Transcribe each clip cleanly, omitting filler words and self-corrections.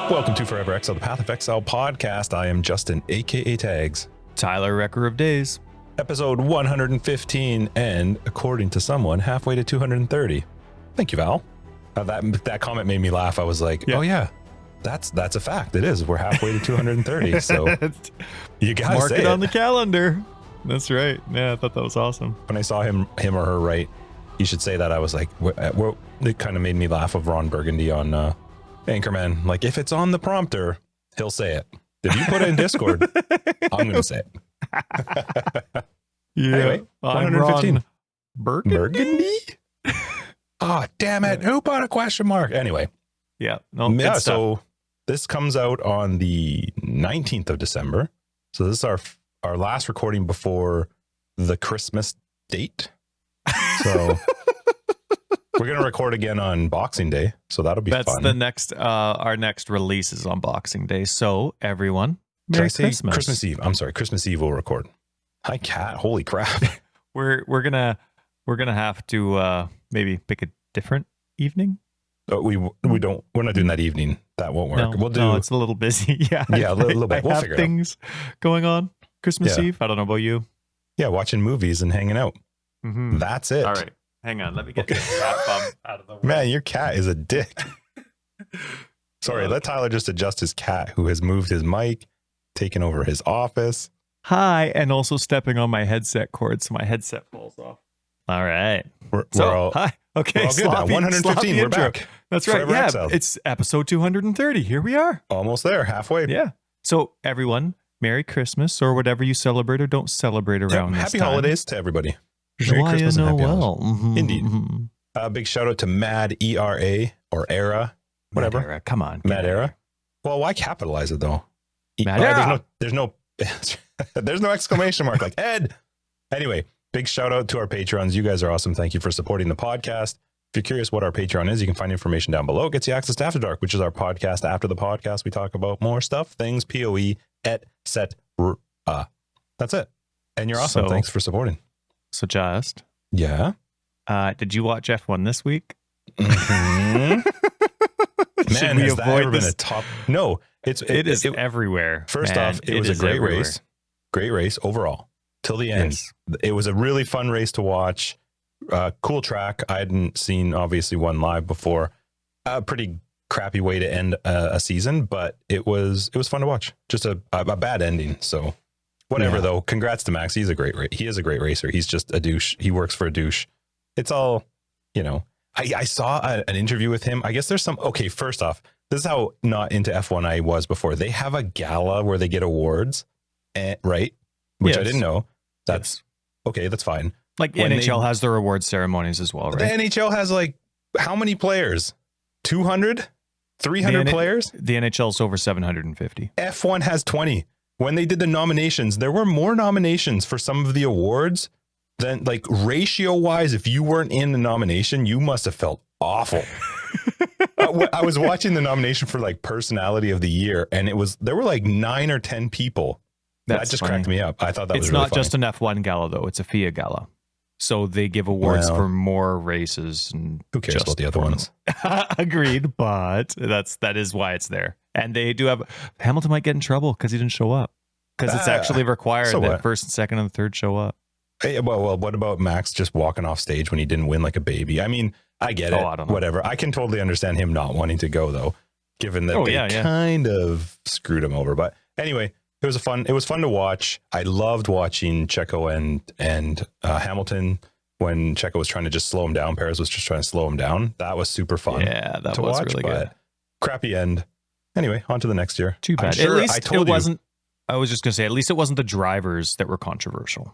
Welcome to Forever Exile, the Pathofexile podcast. I am Justin, aka Tags. Tyler, Wrecker of Days. Episode 115, and according to someone, halfway to 230. Thank you, Val. That comment made me laugh. I was like, oh yeah, that's a fact. It is. We're halfway to 230. So you gotta mark say it on the calendar. That's right. Yeah, I thought that was awesome. When I saw him or her write, you should say that, I was like, it kind of made me laugh of Ron Burgundy on Anchorman. Like, if it's on the prompter, he'll say it. If you put it in Discord, I'm gonna say it. Yeah, anyway, 115. Burgundy? Oh, damn it. Who put a question mark? Anyway. Yeah. No, Yeah, so this comes out on the 19th of December. So this is our last recording before the Christmas date. So we're going to record again on Boxing Day. So that'll be fun. That's the next, our next release is on Boxing Day. So everyone, Merry Christmas. Christmas Eve. I'm sorry. Christmas Eve we'll record. Hi, cat. Holy crap. We're gonna have to maybe pick a different evening. We're not doing that evening. That won't work. No, it's a little busy. Yeah, a little bit. We'll figure it out. Things going on Christmas Eve. I don't know about you. Yeah, watching movies and hanging out. Mm-hmm. That's it. All right, hang on. Let me get this cat bum out of the way. Man, your cat is a dick. Sorry, let Tyler just adjust his cat, who has moved his mic, taken over his office. Hi, and also stepping on my headset cord, so my headset falls off. All right. We're all, hi. Okay, we're all good now. 115. We're intro. back. That's right. Forever Yeah, Exiled. it's episode 230. Here we are. Almost there, halfway. Yeah. So everyone, Merry Christmas or whatever you celebrate or don't celebrate around this happy time. holidays to everybody. Merry Christmas and happy holidays. Mm-hmm, Indeed. Mm-hmm. Big shout out to Mad ERA or Era, whatever. Mad Era. Come on. Mad Era. Well, why capitalize it though? Mad Era. There's no there's no exclamation mark like Ed. Anyway, big shout out to our Patrons. You guys are awesome. Thank you for supporting the podcast. If you're curious what our Patreon is, you can find information down below. It gets you access to After Dark, which is our podcast. After the podcast, we talk about more stuff, things, PoE, etc. That's it. And you're awesome. Thanks for supporting. So just. Yeah. Did you watch F1 this week? Mm-hmm. Man, has that ever been a top? No, it is everywhere. First off, it was a great race. Great race overall till the end. Yes. It was a really fun race to watch. Cool track. I hadn't seen obviously one live before. A pretty crappy way to end a season, but it was fun to watch. Just a bad ending. So whatever though. Congrats to Max. He is a great racer. He's just a douche. He works for a douche. It's all, I saw an interview with him. I guess there's first off, this is how not into F1 I was before. They have a gala where they get awards, right? Which I didn't know. That's okay. That's fine. Like when NHL has their award ceremonies as well, right? The NHL has like how many players? 200? 300 players? The NHL is over 750. F1 has 20. When they did the nominations, there were more nominations for some of the awards than, like, ratio wise. If you weren't in the nomination, you must have felt awful. I was watching the nomination for like personality of the year, and there were like 9 or 10 people. That just cracked me up. I thought that was really funny. It's not just an F1 gala though; it's a FIA gala. So they give awards for more races, and who cares about the other ones? Agreed, but that is why it's there. And they do have Hamilton might get in trouble because he didn't show up, because it's actually required that first and second and third show up. Hey, well, what about Max just walking off stage when he didn't win like a baby? I mean, I get it. I don't know. Whatever. I can totally understand him not wanting to go though, given that they kind of screwed him over. But anyway, it was fun to watch. I loved watching Checo and Hamilton when Checo was trying to just slow him down. Perez was just trying to slow him down. That was super fun. Yeah, that was really good. Crappy end. Anyway, on to the next year. Too bad. At least it wasn't. I was just gonna say, at least it wasn't the drivers that were controversial.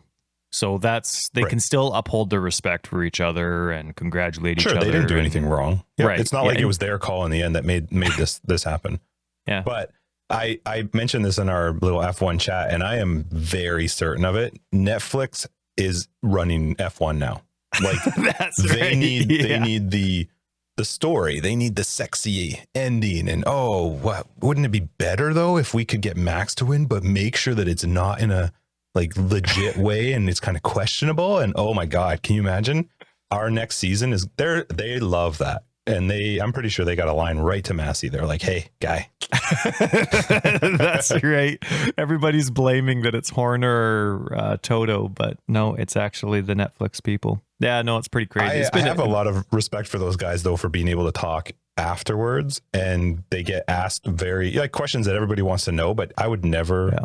So they can still uphold their respect for each other and congratulate each other. Sure, they didn't do anything wrong. Yeah, right. It's not like it was their call in the end that made this happen. Yeah. But I mentioned this in our little F1 chat, and I am very certain of it. Netflix is running F1 now. Like they need the story. They need the sexy ending. And wouldn't it be better though if we could get Max to win, but make sure that it's not in a like legit way and it's kind of questionable? And oh my God, can you imagine? Our next season is they love that. And I'm pretty sure they got a line right to Massey. They're like, hey, guy. That's right. Everybody's blaming that it's Horner or Toto, but no, it's actually the Netflix people. Yeah, no, it's pretty crazy. I have a lot of respect for those guys, though, for being able to talk afterwards, and they get asked questions that everybody wants to know, but I would never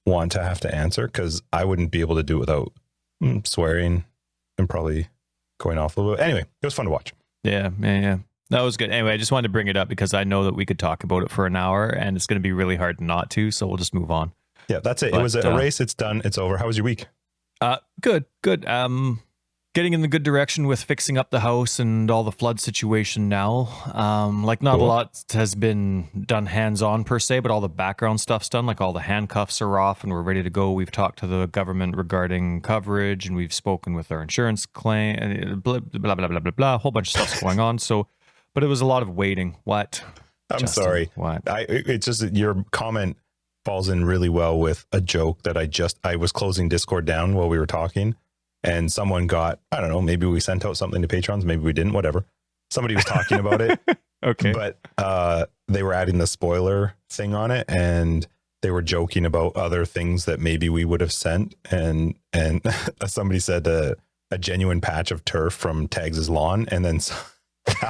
want to have to answer, because I wouldn't be able to do it without swearing and probably going off a little bit. Anyway, it was fun to watch. Yeah. That was good. Anyway, I just wanted to bring it up because I know that we could talk about it for an hour, and it's going to be really hard not to, so we'll just move on. Yeah, that's it. But, it was a race. It's done. It's over. How was your week? Good. Getting in the good direction with fixing up the house and all the flood situation now. Not a lot has been done hands-on per se, but all the background stuff's done. Like all the handcuffs are off and we're ready to go. We've talked to the government regarding coverage, and we've spoken with our insurance claim, and blah, blah, blah, blah, blah, blah. A whole bunch of stuff's going on. So, but it was a lot of waiting. What? I'm sorry. What? It's just that your comment falls in really well with a joke that I was closing Discord down while we were talking. And someone got, I don't know, maybe we sent out something to patrons, maybe we didn't, whatever. Somebody was talking about it. Okay. But they were adding the spoiler thing on it, and they were joking about other things that maybe we would have sent. And somebody said a genuine patch of turf from Tags' lawn. And then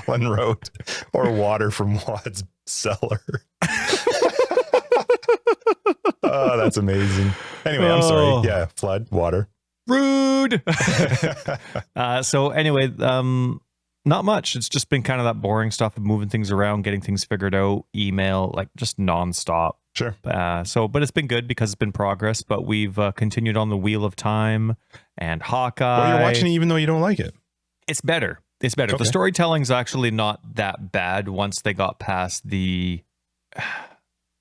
Alan wrote, or water from Wad's cellar. Oh, that's amazing. Anyway, I'm sorry. Yeah, flood, water. Rude. So anyway, not much. It's just been kind of that boring stuff of moving things around, getting things figured out, email, like just nonstop. Sure. But it's been good because it's been progress, but we've continued on the Wheel of Time and Hawkeye. Well, you're watching it even though you don't like it. It's better. Okay. The storytelling's actually not that bad once they got past the...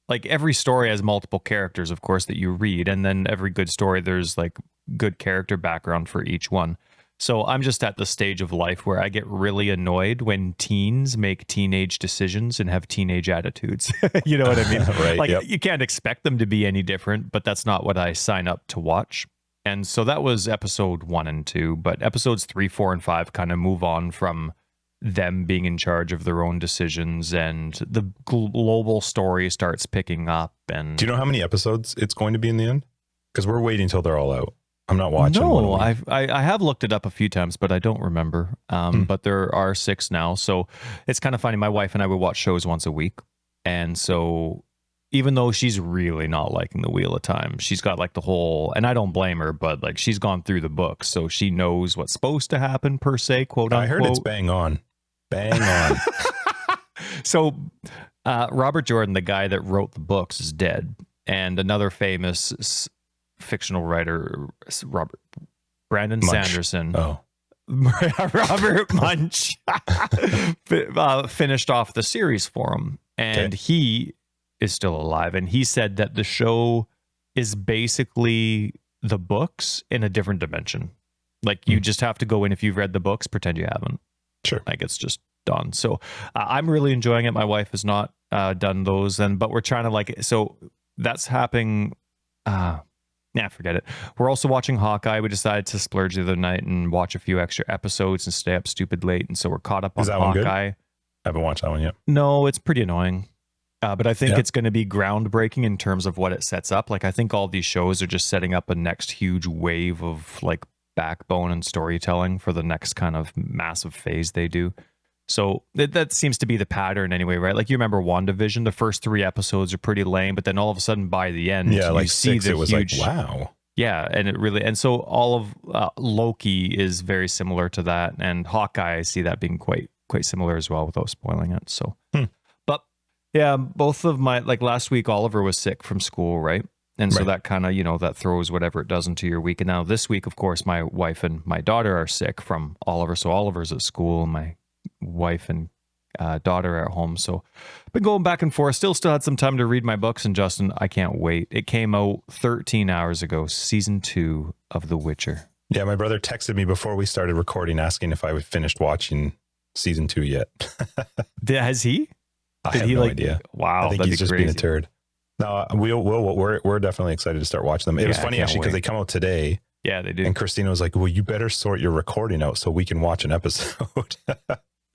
Like every story has multiple characters, of course, that you read. And then every good story, there's like good character background for each one. So I'm just at the stage of life where I get really annoyed when teens make teenage decisions and have teenage attitudes. You know what I mean? Right. Like you can't expect them to be any different, but that's not what I sign up to watch. And so that was episode 1 and 2, but episodes 3, 4, and 5 kind of move on from them being in charge of their own decisions, and the global story starts picking up. And do you know how many episodes it's going to be in the end? Because we're waiting until they're all out. I'm not watching. No, I have looked it up a few times, but I don't remember. But there are 6 now, so it's kind of funny. My wife and I would watch shows once a week, and so even though she's really not liking the Wheel of Time, she's got like the whole, and I don't blame her, but like she's gone through the books, so she knows what's supposed to happen per se, quote unquote. I heard it's bang on. Bang on. So Robert Jordan, the guy that wrote the books, is dead. And another famous fictional writer, Brandon Sanderson. Oh. Robert Munch finished off the series for him. And he is still alive. And he said that the show is basically the books in a different dimension. Like you just have to go in, if you've read the books, pretend you haven't. Sure. Like it's just done. So I'm really enjoying it. My wife has not done those, but we're trying to so that's happening. Forget it. We're also watching Hawkeye. We decided to splurge the other night and watch a few extra episodes and stay up stupid late. And so we're caught up on Hawkeye. I haven't watched that one yet. No, it's pretty annoying. But I think it's going to be groundbreaking in terms of what it sets up. Like I think all these shows are just setting up a next huge wave of like backbone and storytelling for the next kind of massive phase they do. So that seems to be the pattern anyway, right? Like you remember WandaVision, the first 3 episodes are pretty lame, but then all of a sudden by the end, you like see 6, it was huge, like, wow. Yeah, and so all of Loki is very similar to that, and Hawkeye, I see that being quite similar as well without spoiling it. So, but yeah, both of my, like last week, Oliver was sick from school, right? And so that kind of, that throws whatever it does into your week. And now this week, of course, my wife and my daughter are sick from Oliver. So Oliver's at school and my wife and daughter are at home. So I've been going back and forth. Still had some time to read my books. And Justin, I can't wait. It came out 13 hours ago, season 2 of The Witcher. Yeah, my brother texted me before we started recording asking if I finished watching season 2 yet. Has he? I have no idea. Wow, I think he's just being a turd. No, we're definitely excited to start watching them. It was funny actually because they come out today. Yeah, they do. And Christina was like, "Well, you better sort your recording out so we can watch an episode."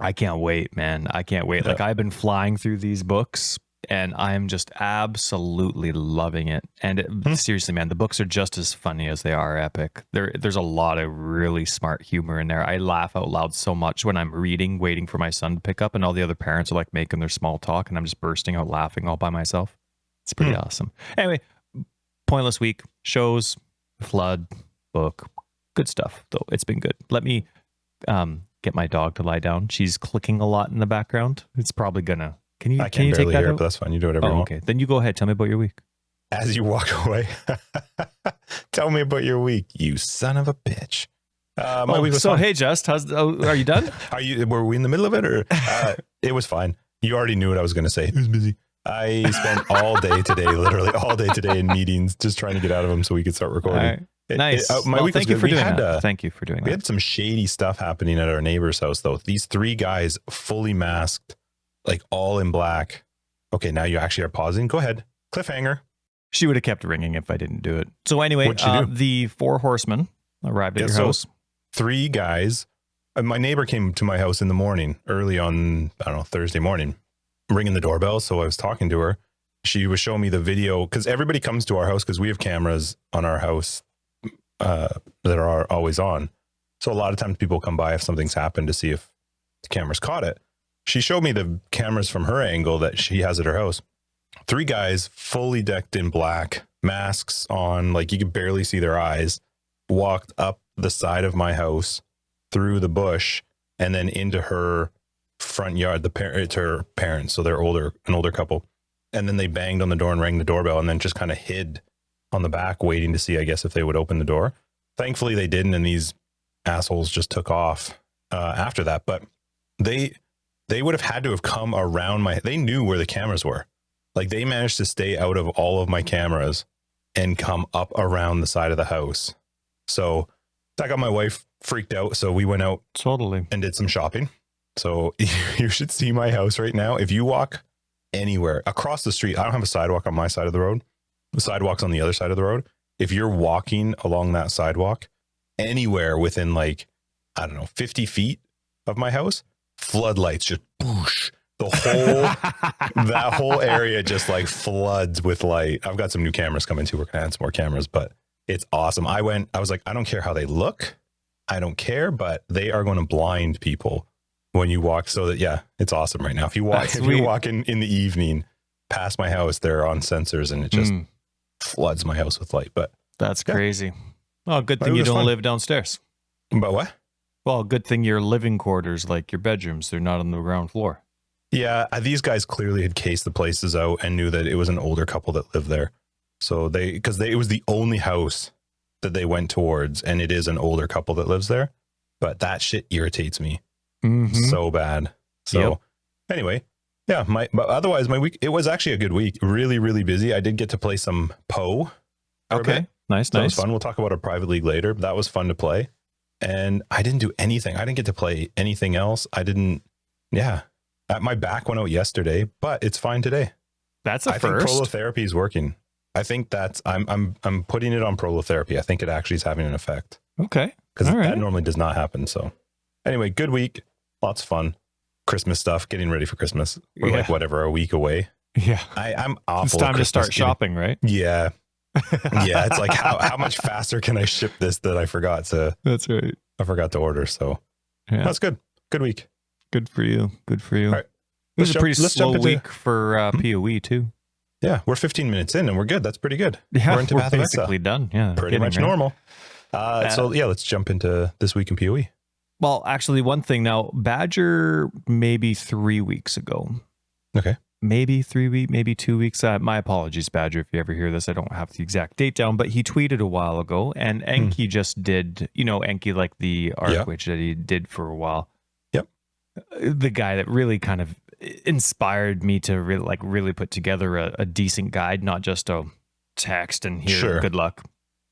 I can't wait, man. I can't wait. Like I've been flying through these books and I'm just absolutely loving it. And seriously, man, the books are just as funny as they are epic. There's a lot of really smart humor in there. I laugh out loud so much when I'm reading, waiting for my son to pick up, and all the other parents are like making their small talk, and I'm just bursting out laughing all by myself. It's pretty awesome. Anyway, pointless week, shows, flood, book, good stuff though. It's been good. Let me get my dog to lie down. She's clicking a lot in the background. It's probably gonna. Can you take that hear out? it, but that's fine. You do whatever you want. Okay, then you go ahead. Tell me about your week. As you walk away, tell me about your week, you son of a bitch. My week was fun. Hey, Just, are you done? Were we in the middle of it, or it was fine? You already knew what I was going to say. It was busy. I spent all day today, literally all day today in meetings, just trying to get out of them so we could start recording. Nice. My week thank you was for good. doing that. Thank you for doing that. We had some shady stuff happening at our neighbor's house, though. These 3 guys, fully masked, like all in black. Okay, now you actually are pausing. Go ahead. Cliffhanger. She would have kept ringing if I didn't do it. So anyway, the 4 horsemen arrived at your house. 3 guys. My neighbor came to my house in the morning, early on, I don't know, Thursday morning, ringing the doorbell. So I was talking to her. She was showing me the video, because everybody comes to our house because we have cameras on our house that are always on. So a lot of times people come by if something's happened to see if the camera's caught it. She showed me the cameras from her angle that she has at her house. 3 guys fully decked in black, masks on, like you could barely see their eyes, walked up the side of my house, through the bush, and then into her front yard. It's her parents, so they're an older couple. And then they banged on the door and rang the doorbell, and then just kind of hid on the back, waiting to see, I guess, if they would open the door. Thankfully, they didn't, and these assholes just took off after that. But they would have had to have come around they knew where the cameras were. Like, they managed to stay out of all of my cameras and come up around the side of the house. So that got my wife freaked out. So we went out and did some shopping. So you should see my house right now. If you walk anywhere across the street, I don't have a sidewalk on my side of the road. The sidewalk's on the other side of the road. If you're walking along that sidewalk anywhere within, like, I don't know, 50 feet of my house, floodlights just boosh. That whole area just like floods with light. I've got some new cameras coming too. We're gonna add some more cameras, but it's awesome. I was like, I don't care how they look. I don't care, but they are going to blind people when you walk. So that, yeah, it's awesome right now. If you're walking in the evening past my house, they're on sensors and it just floods my house with light. But that's crazy. Oh, good thing you don't live downstairs. But what? Well, good thing your living quarters, like your bedrooms, they're not on the ground floor. Yeah, these guys clearly had cased the places out and knew that it was an older couple that lived there. So it was the only house that they went towards, and it is an older couple that lives there. But that shit irritates me so bad. So anyway, yeah, but otherwise my week, it was actually a good week. Really, really busy. I did get to play some PoE. Okay, nice. That was fun. We'll talk about a private league later, but that was fun to play. And I didn't do anything. I didn't get to play anything else. My back went out yesterday, but it's fine today. That's a first. I think prolotherapy is working. I think I'm putting it on prolotherapy. I think it actually is having an effect. Okay. Because that normally does not happen. So anyway, good week. Lots of fun. Christmas stuff, getting ready for Christmas. We're like, whatever, a week away. Yeah. I'm awful. It's time to start shopping, right? Yeah. Yeah. It's like, how much faster can I ship this that I forgot to? That's right. I forgot to order. So that's good. Good week. Good for you. Good for you. All right. It was a pretty slow week for PoE too. Yeah, we're 15 minutes in and we're good. That's pretty good. Yeah, we're into we're basically done. Yeah, pretty much normal. So yeah, let's jump into this week in PoE. Well, actually, one thing now, Badger maybe 3 weeks ago. Okay. Maybe 3 weeks, maybe 2 weeks. My apologies, Badger, if you ever hear this. I don't have the exact date down, but he tweeted a while ago, and Enki just did, Enki, like the art witch that he did for a while. Yep. The guy that really kind of inspired me to really put together a decent guide, not just a text and here, good luck.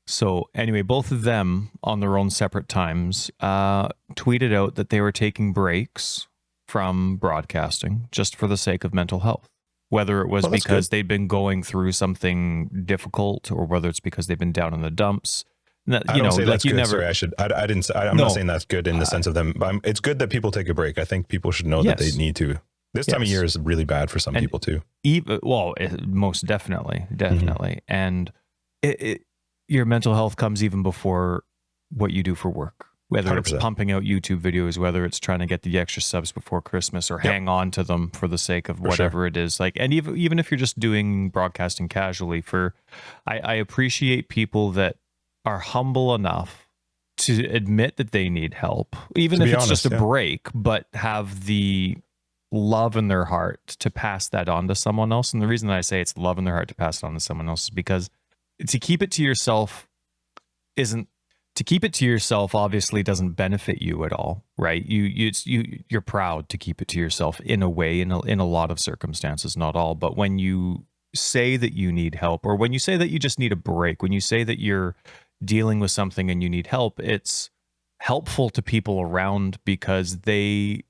So anyway, both of them on their own separate times tweeted out that they were taking breaks from broadcasting just for the sake of mental health. Whether it was because they'd been going through something difficult or whether it's because they've been down in the dumps, I don't say that's good. Sorry, I didn't. I'm not saying that's good in the sense of them. But it's good that people take a break. I think people should know that they need to. This time of year is really bad for some people too. Most definitely. And your mental health comes even before what you do for work. Whether 100%. It's pumping out YouTube videos, whether it's trying to get the extra subs before Christmas, or hang on to them for the sake of whatever it is. Like, and even if you're just doing broadcasting casually, I appreciate people that are humble enough to admit that they need help, even if it's just a break, but have the love in their heart to pass that on to someone else. And the reason that I say it's love in their heart to pass it on to someone else is because to keep it to yourself obviously doesn't benefit you at all, right? You're proud to keep it to yourself in a way, in a lot of circumstances, not all. But when you say that you need help, or when you say that you just need a break, when you say that you're dealing with something and you need help, it's helpful to people around because they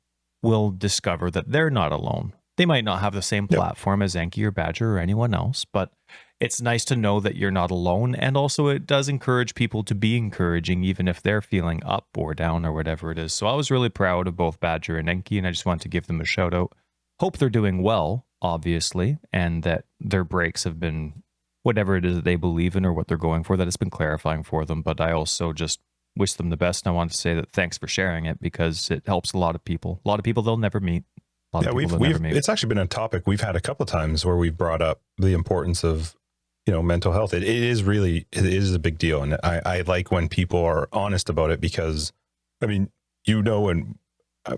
will discover that they're not alone. They might not have the same platform as Enki or Badger or anyone else, but it's nice to know that you're not alone. And also it does encourage people to be encouraging, even if they're feeling up or down or whatever it is. So I was really proud of both Badger and Enki, and I just wanted to give them a shout out. Hope they're doing well, obviously, and that their breaks have been whatever it is that they believe in or what they're going for, that it's been clarifying for them. But I also just wish them the best. And I want to say that thanks for sharing it, because it helps a lot of people they'll never meet. It's actually been a topic we've had a couple of times where we've brought up the importance of, mental health. It is a big deal. And I like when people are honest about it, because and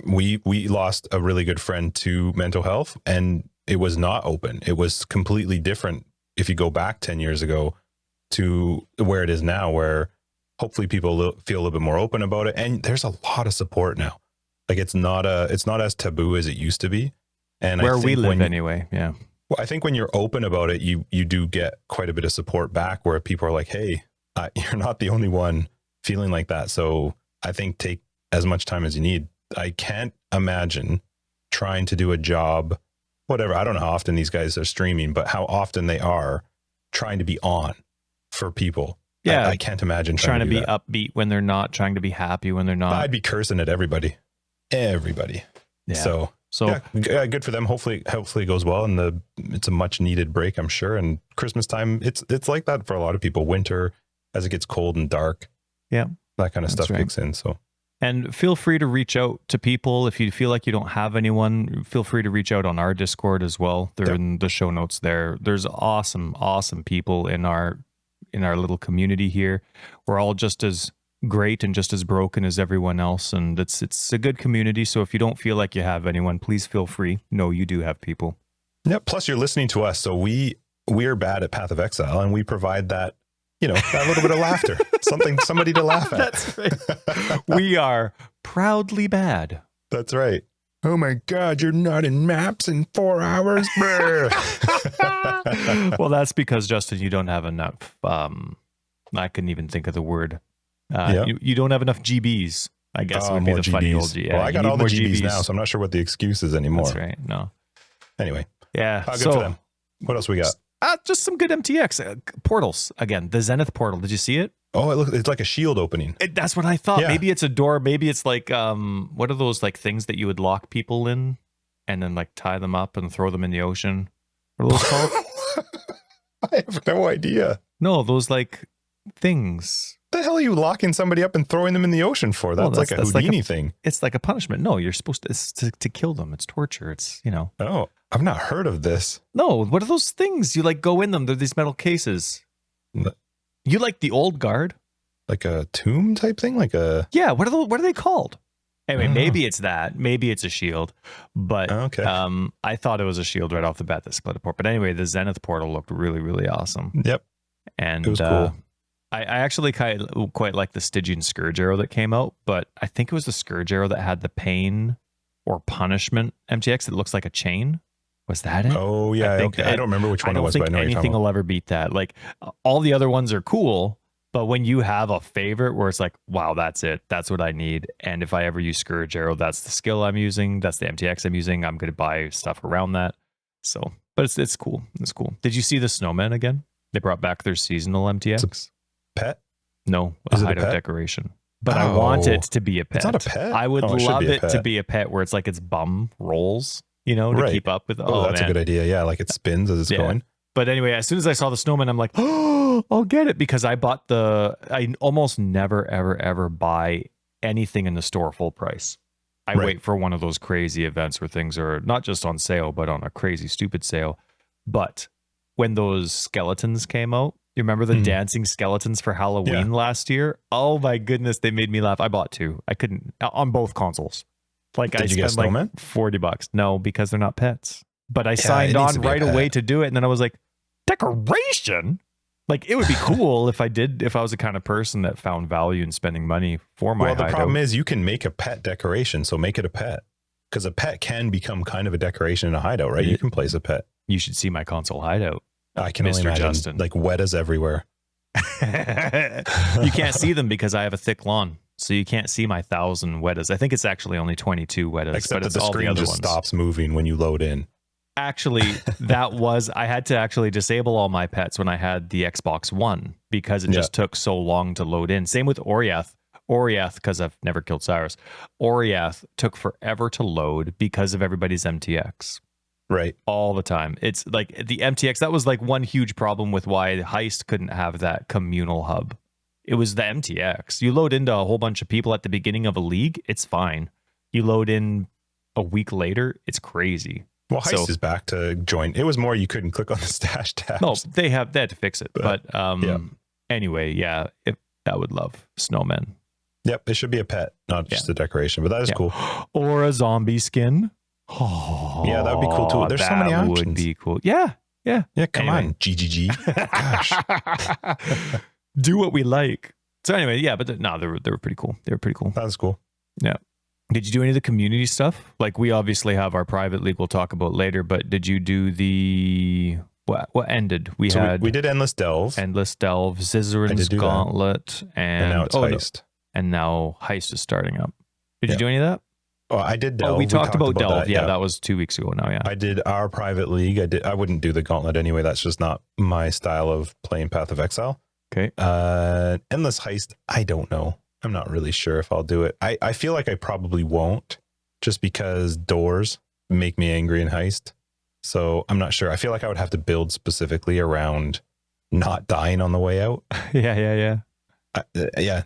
we lost a really good friend to mental health, and it was not open. It was completely different. If you go back 10 years ago to where it is now, where hopefully people feel a little bit more open about it. And there's a lot of support now. Like it's not as taboo as it used to be. And where we live anyway. Yeah. Well, I think when you're open about it, you do get quite a bit of support back, where people are like, hey, you're not the only one feeling like that. So I think take as much time as you need. I can't imagine trying to do a job, whatever. I don't know how often these guys are streaming, but how often they are trying to be on for people. Yeah. I can't imagine trying to be that. Upbeat when they're not, trying to be happy when they're not. I'd be cursing at everybody. Yeah. So yeah, good for them. Hopefully it goes well, and it's a much needed break, I'm sure. And Christmas time, it's like that for a lot of people. Winter, as it gets cold and dark, that kind of stuff kicks in. So, and feel free to reach out to people if you feel like you don't have anyone. Feel free to reach out on our Discord as well. They're in the show notes there. There's awesome people in our little community here. We're all just as great and just as broken as everyone else, and it's a good community. So if you don't feel like you have anyone, please feel free. No, you do have people. Yeah. Plus you're listening to us, so we're bad at Path of Exile, and we provide that little bit of laughter, somebody to laugh at. That's right. We are proudly bad. That's right. Oh my God, you're not in maps in 4 hours. Well, that's because, Justin, you don't have enough I couldn't even think of the word. You don't have enough GBs, I guess would be the GBs. Funny old G. Yeah, well, I got all the GBs now, so I'm not sure what the excuse is anymore. That's right. No. Anyway. Yeah. Good for them. What else we got? Just some good MTX portals. Again, the Zenith portal. Did you see it? Oh, it's like a shield opening. That's what I thought. Yeah. Maybe it's a door. Maybe it's like, what are those like things that you would lock people in and then like tie them up and throw them in the ocean? What are those called? I have no idea. No, those like things. What the hell are you locking somebody up and throwing them in the ocean for? That's like a Houdini thing. It's like a punishment. No, you're supposed to kill them. It's torture. It's, Oh, I've not heard of this. No, what are those things? You like go in them. They're these metal cases. You like the old guard? Like a tomb type thing? Yeah, what are they called? Anyway, maybe it's that. Maybe it's a shield. But I thought it was a shield right off the bat that split apart. But anyway, the Zenith portal looked really, really awesome. Yep. And it was cool. I actually quite like the Stygian Scourge arrow that came out, but I think it was the Scourge arrow that had the pain or punishment MTX that looks like a chain. Was that it? Oh, yeah. I don't remember which one it was, but I know anything will ever beat that. Like, all the other ones are cool, but when you have a favorite where it's like, wow, that's it. That's what I need. And if I ever use Scourge arrow, that's the skill I'm using. That's the MTX I'm using. I'm going to buy stuff around that. So, but it's cool. It's cool. Did you see the snowman again? They brought back their seasonal MTX. Pet? No, a Is it a hideout pet? decoration. But I want it to be a pet. It's not a pet? I would Oh, it should love be a it to pet. be a pet where it's like its bum rolls, you know, to Right. keep up with. Oh, that's man. a good idea. Yeah, like it spins as it's going. But anyway, as soon as I saw the snowman, I'm like, oh, I'll get it, because I almost never, ever, ever buy anything in the store full price. I wait for one of those crazy events where things are not just on sale, but on a crazy, stupid sale. But when those skeletons came out, you remember the dancing skeletons for Halloween last year? Oh my goodness, they made me laugh. I bought 2. I couldn't on both consoles. Like, Did you get spent snowman? like $40. No, because they're not pets. But I signed on right away to do it, and then I was like, decoration? Like, it would be cool if I was the kind of person that found value in spending money for my hideout. The problem is you can make a pet decoration, so make it a pet. Because a pet can become kind of a decoration in a hideout, right? You can place a pet. You should see my console hideout. I can Mr. only imagine, Justin. like Weddas everywhere. You can't see them because I have a thick lawn, so you can't see my 1,000 Weddas. I think it's actually only 22 Weddas, Except but that it's the all screen the other just ones. stops moving when you load in. Actually, I had to actually disable all my pets when I had the Xbox One because it just took so long to load in. Same with Oriath. Oriath, because I've never killed Cyrus. Oriath took forever to load because of everybody's MTX. Right. All the time. It's like the MTX, that was like one huge problem with why Heist couldn't have that communal hub. It was the MTX. You load into a whole bunch of people at the beginning of a league, it's fine. You load in a week later, it's crazy. Well, Heist is back to join. It was more you couldn't click on the stash tabs. No, they had to fix it. But anyway, I would love snowmen. Yep, it should be a pet, not just a decoration. But that is cool. Or a zombie skin. Oh, yeah, that would be cool too. There's so many options. That would be cool. Yeah. Come on, GGG. Gosh, do what we like. So anyway, but they were pretty cool. They were pretty cool. That was cool. Yeah. Did you do any of the community stuff? Like, we obviously have our private league we'll talk about later, but did you do the what ended? We did Endless Delve, Zizzarin's Gauntlet, and now it's Heist. And now Heist is starting up. Did you do any of that? Oh, I did Delve. We talked about Delve. That was 2 weeks ago now. Yeah, I did our private league. I wouldn't do the Gauntlet anyway. That's just not my style of playing Path of Exile. Okay. Endless Heist. I don't know. I'm not really sure if I'll do it. I feel like I probably won't, just because doors make me angry in Heist. So I'm not sure. I feel like I would have to build specifically around not dying on the way out. Yeah.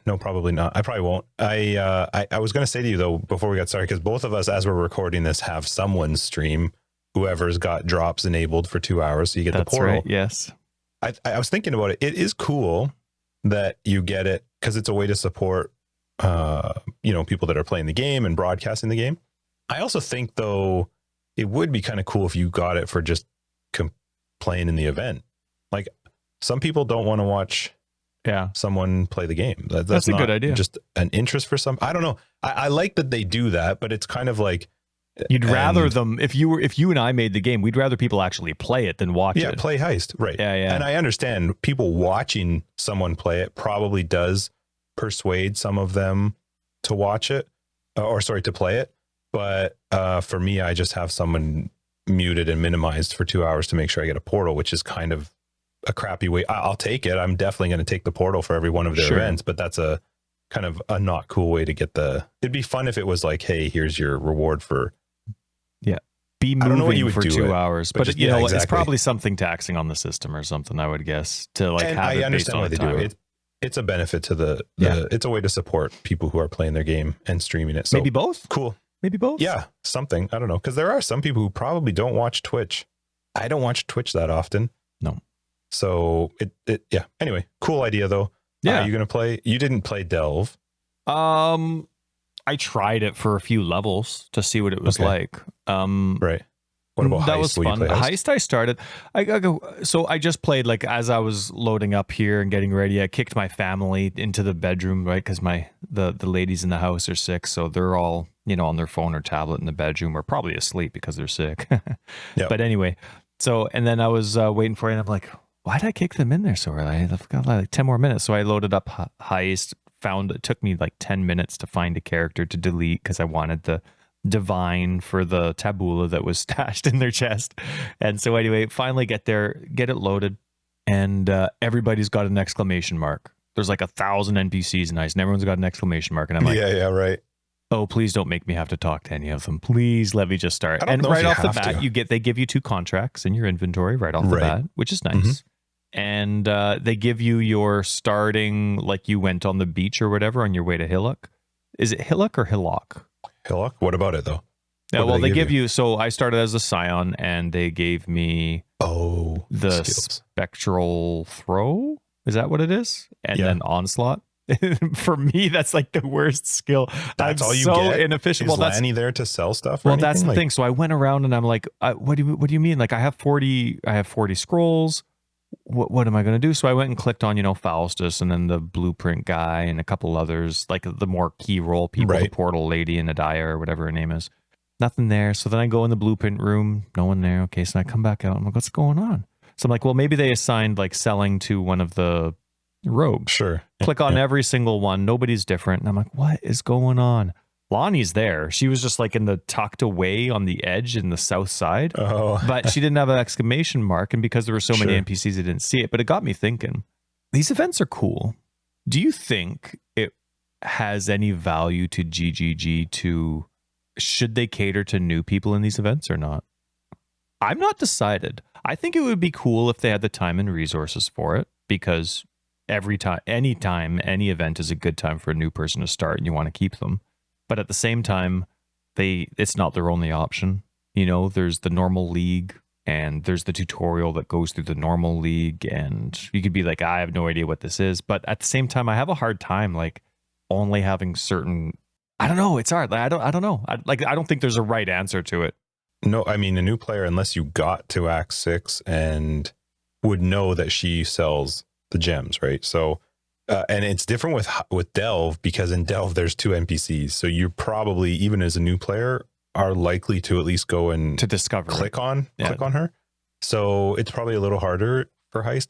No, probably not. I probably won't. I was going to say to you though, before we got started, because both of us, as we're recording this, have someone's stream, whoever's got drops enabled for 2 hours. So you get the portal. Right, yes. I was thinking about it. It is cool that you get it because it's a way to support, people that are playing the game and broadcasting the game. I also think though, it would be kind of cool if you got it for just playing in the event. Like, some people don't want to watch someone play the game. That's a not good idea. Just an interest for some. I don't know. I like that they do that, but it's kind of like, you'd rather them, if you and I made the game, we'd rather people actually play it than watch it. Yeah, play Heist, right? Yeah. And I understand people watching someone play it probably does persuade some of them to watch it, to play it. But for me, I just have someone muted and minimized for 2 hours to make sure I get a portal, which is kind of a crappy way. I'll take it. I'm definitely going to take the portal for every one of their events, but that's a kind of a not cool way to get it'd be fun if it was like, hey, here's your reward for be moving for 2 it, hours. But it's probably something taxing on the system or something, I would guess, to like have it based on why they do it. It's a benefit to it's a way to support people who are playing their game and streaming it. So maybe both. Cool. Maybe both. Yeah, something. I don't know, because there are some people who probably don't watch Twitch. I don't watch Twitch that often. No. So Anyway, cool idea though. Yeah. Are you gonna play? You didn't play Delve. I tried it for a few levels to see what it was like. Right. What about Heist? That was fun. Heist I started. I just played, like, as I was loading up here and getting ready, I kicked my family into the bedroom, right? Because the ladies in the house are sick, so they're all, on their phone or tablet in the bedroom, or probably asleep because they're sick. Yep. But anyway, and then I was waiting for it, and I'm like, why did I kick them in there so early? I've got like 10 more minutes. So I loaded up Heist, it took me like 10 minutes to find a character to delete because I wanted the divine for the tabula that was stashed in their chest. And so anyway, finally get it loaded, and everybody's got an exclamation mark. there's like 1,000 NPCs nice, and everyone's got an exclamation mark, and I'm like, yeah, right. Oh, please don't make me have to talk to any of them. Please let me just start. I don't And know if right you off the have bat, to. they give you 2 contracts in your inventory right off the bat, which is nice. And they give you your starting, like you went on the beach or whatever on your way to Hillock. Is it Hillock or Hillock? Hillock? What about it though? Yeah, well, they give you. So I started as a scion, and they gave me the skills. spectral throw. Is that what it is? And then onslaught. For me, that's like the worst skill. That's I'm all you so get? inefficient. Is Well, that's Lanny there to sell stuff? Well, that's the thing. So I went around and I'm like, what do you mean? Like I have 40 scrolls. What am I going to do? So I went and clicked on, Faustus and then the blueprint guy and a couple others, like the more key role people, the portal lady and Adaya or whatever her name is. Nothing there. So then I go in the blueprint room, no one there. Okay. So I come back out. I'm like, what's going on? So I'm like, well, maybe they assigned like selling to one of the rogues. Sure. Click on every single one. Nobody's different. And I'm like, what is going on? Lonnie's there. She was just like in the tucked away on the edge in the south side. But she didn't have an exclamation mark. And because there were so many NPCs, I didn't see it. But it got me thinking, these events are cool. Do you think it has any value to GGG to, should they cater to new people in these events or not? I'm not decided. I think it would be cool if they had the time and resources for it, because anytime any event is a good time for a new person to start and you want to keep them. But at the same time, it's not their only option. There's the normal league and there's the tutorial that goes through the normal league, and you could be like, I have no idea what this is. But at the same time, I have a hard time like only having certain, I don't know. It's hard. Like, I don't know. I don't think there's a right answer to it. No, I mean, a new player, unless you got to Act 6 and would know that she sells the gems, right? So, and it's different with Delve, because in Delve there's 2 NPCs. So you probably, even as a new player, are likely to at least go and to discover, click on her. So it's probably a little harder for Heist.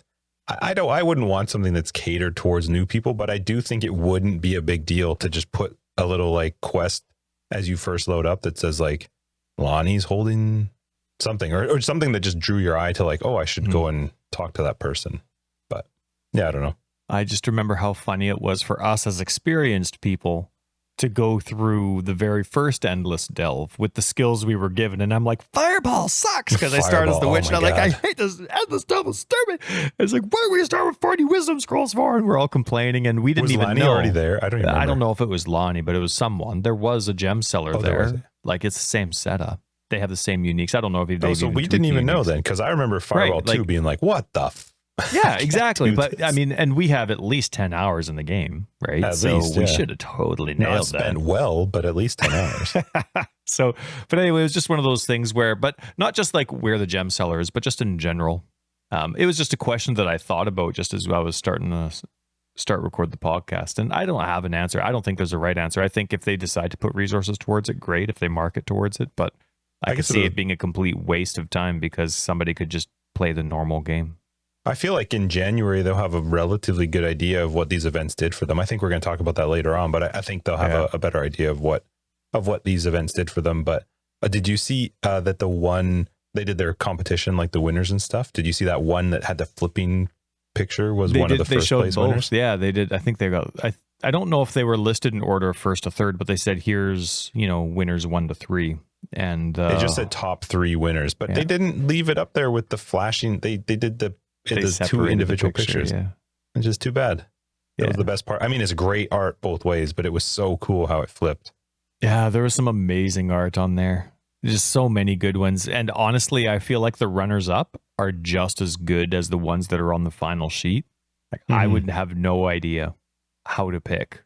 I wouldn't want something that's catered towards new people, but I do think it wouldn't be a big deal to just put a little like quest as you first load up that says like Lonnie's holding something, or something that just drew your eye to like, oh, I should go and talk to that person. But yeah, I don't know. I just remember how funny it was for us as experienced people to go through the very first endless delve with the skills we were given. And I'm like, Fireball sucks, because I started as the witch. And I'm like, I hate this endless delve, it's stupid. It's like, what are we start with 40 wisdom scrolls for? And we're all complaining, and we didn't even know. Already there? I don't even remember. I don't know if it was Lonnie, but it was someone. There was a gem seller there. Like, it's the same setup. They have the same uniques. I don't know if so we didn't even know then, because I remember Fireball 2 being like, what the yeah, exactly. But I mean, and we have at least 10 hours in the game, right? At least, we should have totally nailed that. Spent well, but at least 10 hours. So, but anyway, it was just one of those things where, but not just like where the gem seller is, but just in general. It was just a question that I thought about just as I was starting to record the podcast. And I don't have an answer. I don't think there's a right answer. I think if they decide to put resources towards it, great. If they market towards it, but I could see it being a complete waste of time because somebody could just play the normal game. I feel like in January, they'll have a relatively good idea of what these events did for them. I think we're going to talk about that later on, but I think they'll have a better idea of what these events did for them. But did you see that they did their competition, like the winners and stuff? Did you see that one that had the flipping picture was one of the first place winners? Yeah, they did. I think they got, I don't know if they were listed in order of first to third, but they said, here's, winners 1 to 3. And they just said top 3 winners, but they didn't leave it up there with the flashing. They did the 2 individual pictures, which is too bad. That was the best part. I mean, it's great art both ways, but it was so cool how it flipped. Yeah, there was some amazing art on there. Just so many good ones. And honestly, I feel like the runners up are just as good as the ones that are on the final sheet. Like I would have no idea how to pick.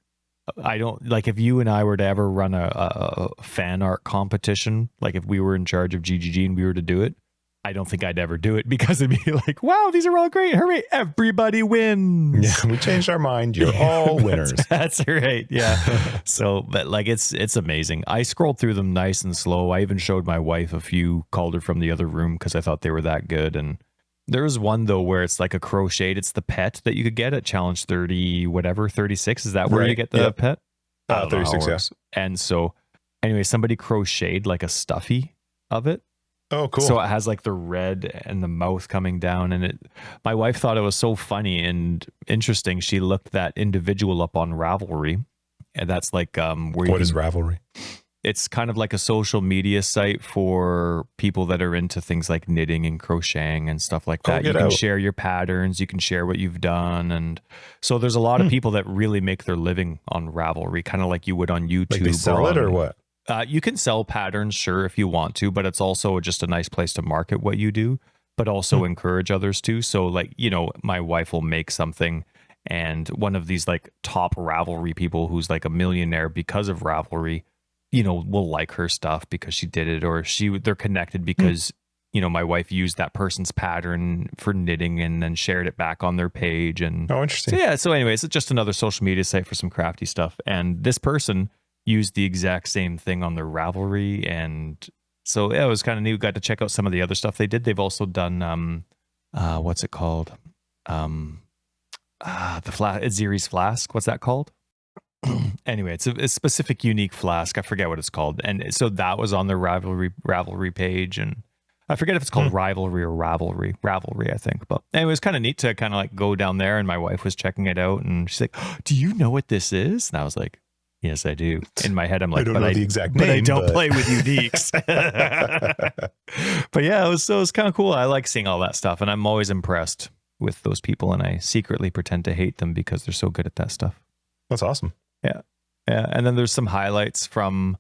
I don't, like, if you and I were to ever run a fan art competition, like if we were in charge of GGG and we were to do it, I don't think I'd ever do it, because it'd be like, wow, these are all great. Hooray, everybody wins. Yeah, we changed our mind. You're all winners. That's right. Yeah. So, but like, it's amazing. I scrolled through them nice and slow. I even showed my wife a few, called her from the other room because I thought they were that good. And there was one though where it's like a crocheted. It's the pet that you could get at challenge 36. Is that where you get the pet? 36, yeah. And so anyway, somebody crocheted like a stuffy of it. Oh, cool. So it has like the red and the mouth coming down, and my wife thought it was so funny and interesting. She looked that individual up on Ravelry, and that's like where you What is Ravelry? It's kind of like a social media site for people that are into things like knitting and crocheting and stuff like that. You can share your patterns, you can share what you've done. And so there's a lot of people that really make their living on Ravelry, kind of like you would on YouTube. Like they sell it or what? You can sell patterns, sure, if you want to, but it's also just a nice place to market what you do, but also encourage others to. So like, my wife will make something, and one of these like top Ravelry people who's like a millionaire because of Ravelry, will like her stuff because she did it, or they're connected because, my wife used that person's pattern for knitting and then shared it back on their page. And oh, interesting. So anyways, it's just another social media site for some crafty stuff. And this person used the exact same thing on their Ravelry. And so it was kind of neat. We got to check out some of the other stuff they did. They've also done, what's it called? The Aziri's flask. What's that called? Anyway, it's a specific unique flask. I forget what it's called. And so that was on their Ravelry page. And I forget if it's called Rivalry or Ravelry, I think. But anyway, it was kind of neat to kind of like go down there, and my wife was checking it out, and she's like, oh, do you know what this is? And I was like, yes, I do. In my head, I'm like, I don't know the exact name, but I don't play with uniques. But yeah, it was kind of cool. I like seeing all that stuff, and I'm always impressed with those people, and I secretly pretend to hate them because they're so good at that stuff. That's awesome. Yeah. And then there's some highlights from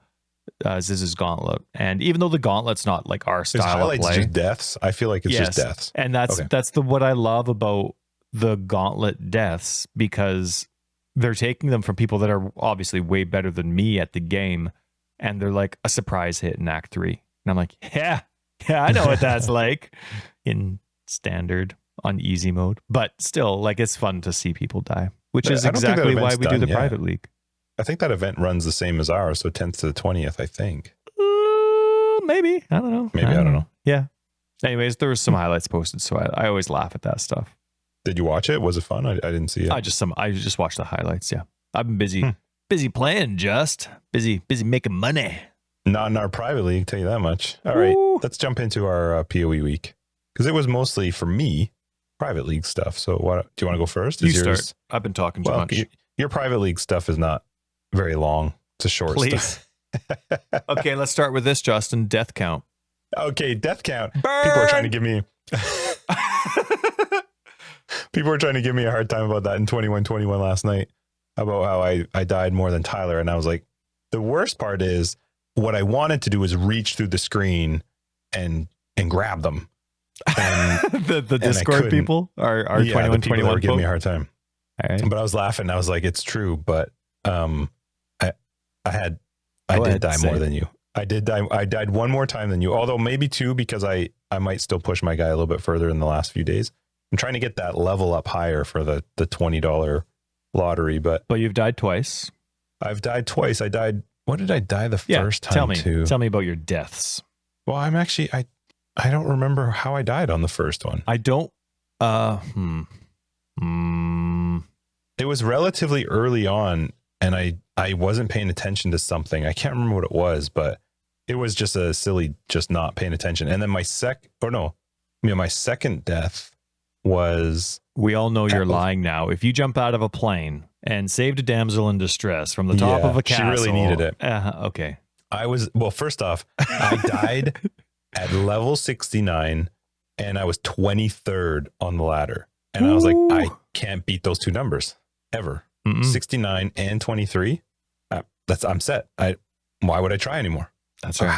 Ziz's Gauntlet, and even though the Gauntlet's not like our style of play, just deaths. I feel like it's just deaths, and that's what I love about the Gauntlet deaths, because they're taking them from people that are obviously way better than me at the game, and they're like a surprise hit in Act 3, and I'm like, yeah, I know what that's like in standard on easy mode, but still, like, it's fun to see people die, which is exactly why we do the private league. I think that event runs the same as ours, so 10th to the 20th, I think. Maybe. I don't know. I don't know. Yeah. Anyways, there was some highlights posted, so I always laugh at that stuff. Did you watch it? Was it fun? I didn't see it. I just watched the highlights, yeah. I've been busy playing, busy making money. Not in our private league, tell you that much. All right, let's jump into our PoE week, because it was mostly, for me, private league stuff. So do you want to go first? You start. I've been talking too much. Your private league stuff is not very long. It's a short stuff. Okay, let's start with this, Justin. Death count. Okay, death count. Burn! People are trying to give me a hard time about that in 21-21 last night, about how I died more than Tyler. And I was like, the worst part is what I wanted to do was reach through the screen and grab them. And the Discord people are 21-21 giving me a hard time. All right. But I was laughing. I was like, it's true. But I did die more than you. I did die. I died one more time than you, although maybe two, because I might still push my guy a little bit further in the last few days. I'm trying to get that level up higher for the $20 lottery. But you've died twice. I've died twice. What did I die the first time to? Tell me about your deaths. Well, I'm actually, I don't remember how I died on the first one. I don't. It was relatively early on, and I wasn't paying attention to something. I can't remember what it was, but it was just a silly, just not paying attention. And then my second death was. We all know you're lying now. If you jump out of a plane and saved a damsel in distress from the top of a castle, she really needed it. Okay. First off, I died at level 69, and I was 23rd on the ladder. And I was like, I can't beat those two numbers ever. 69 and 23. I'm set. Why would I try anymore? That's right.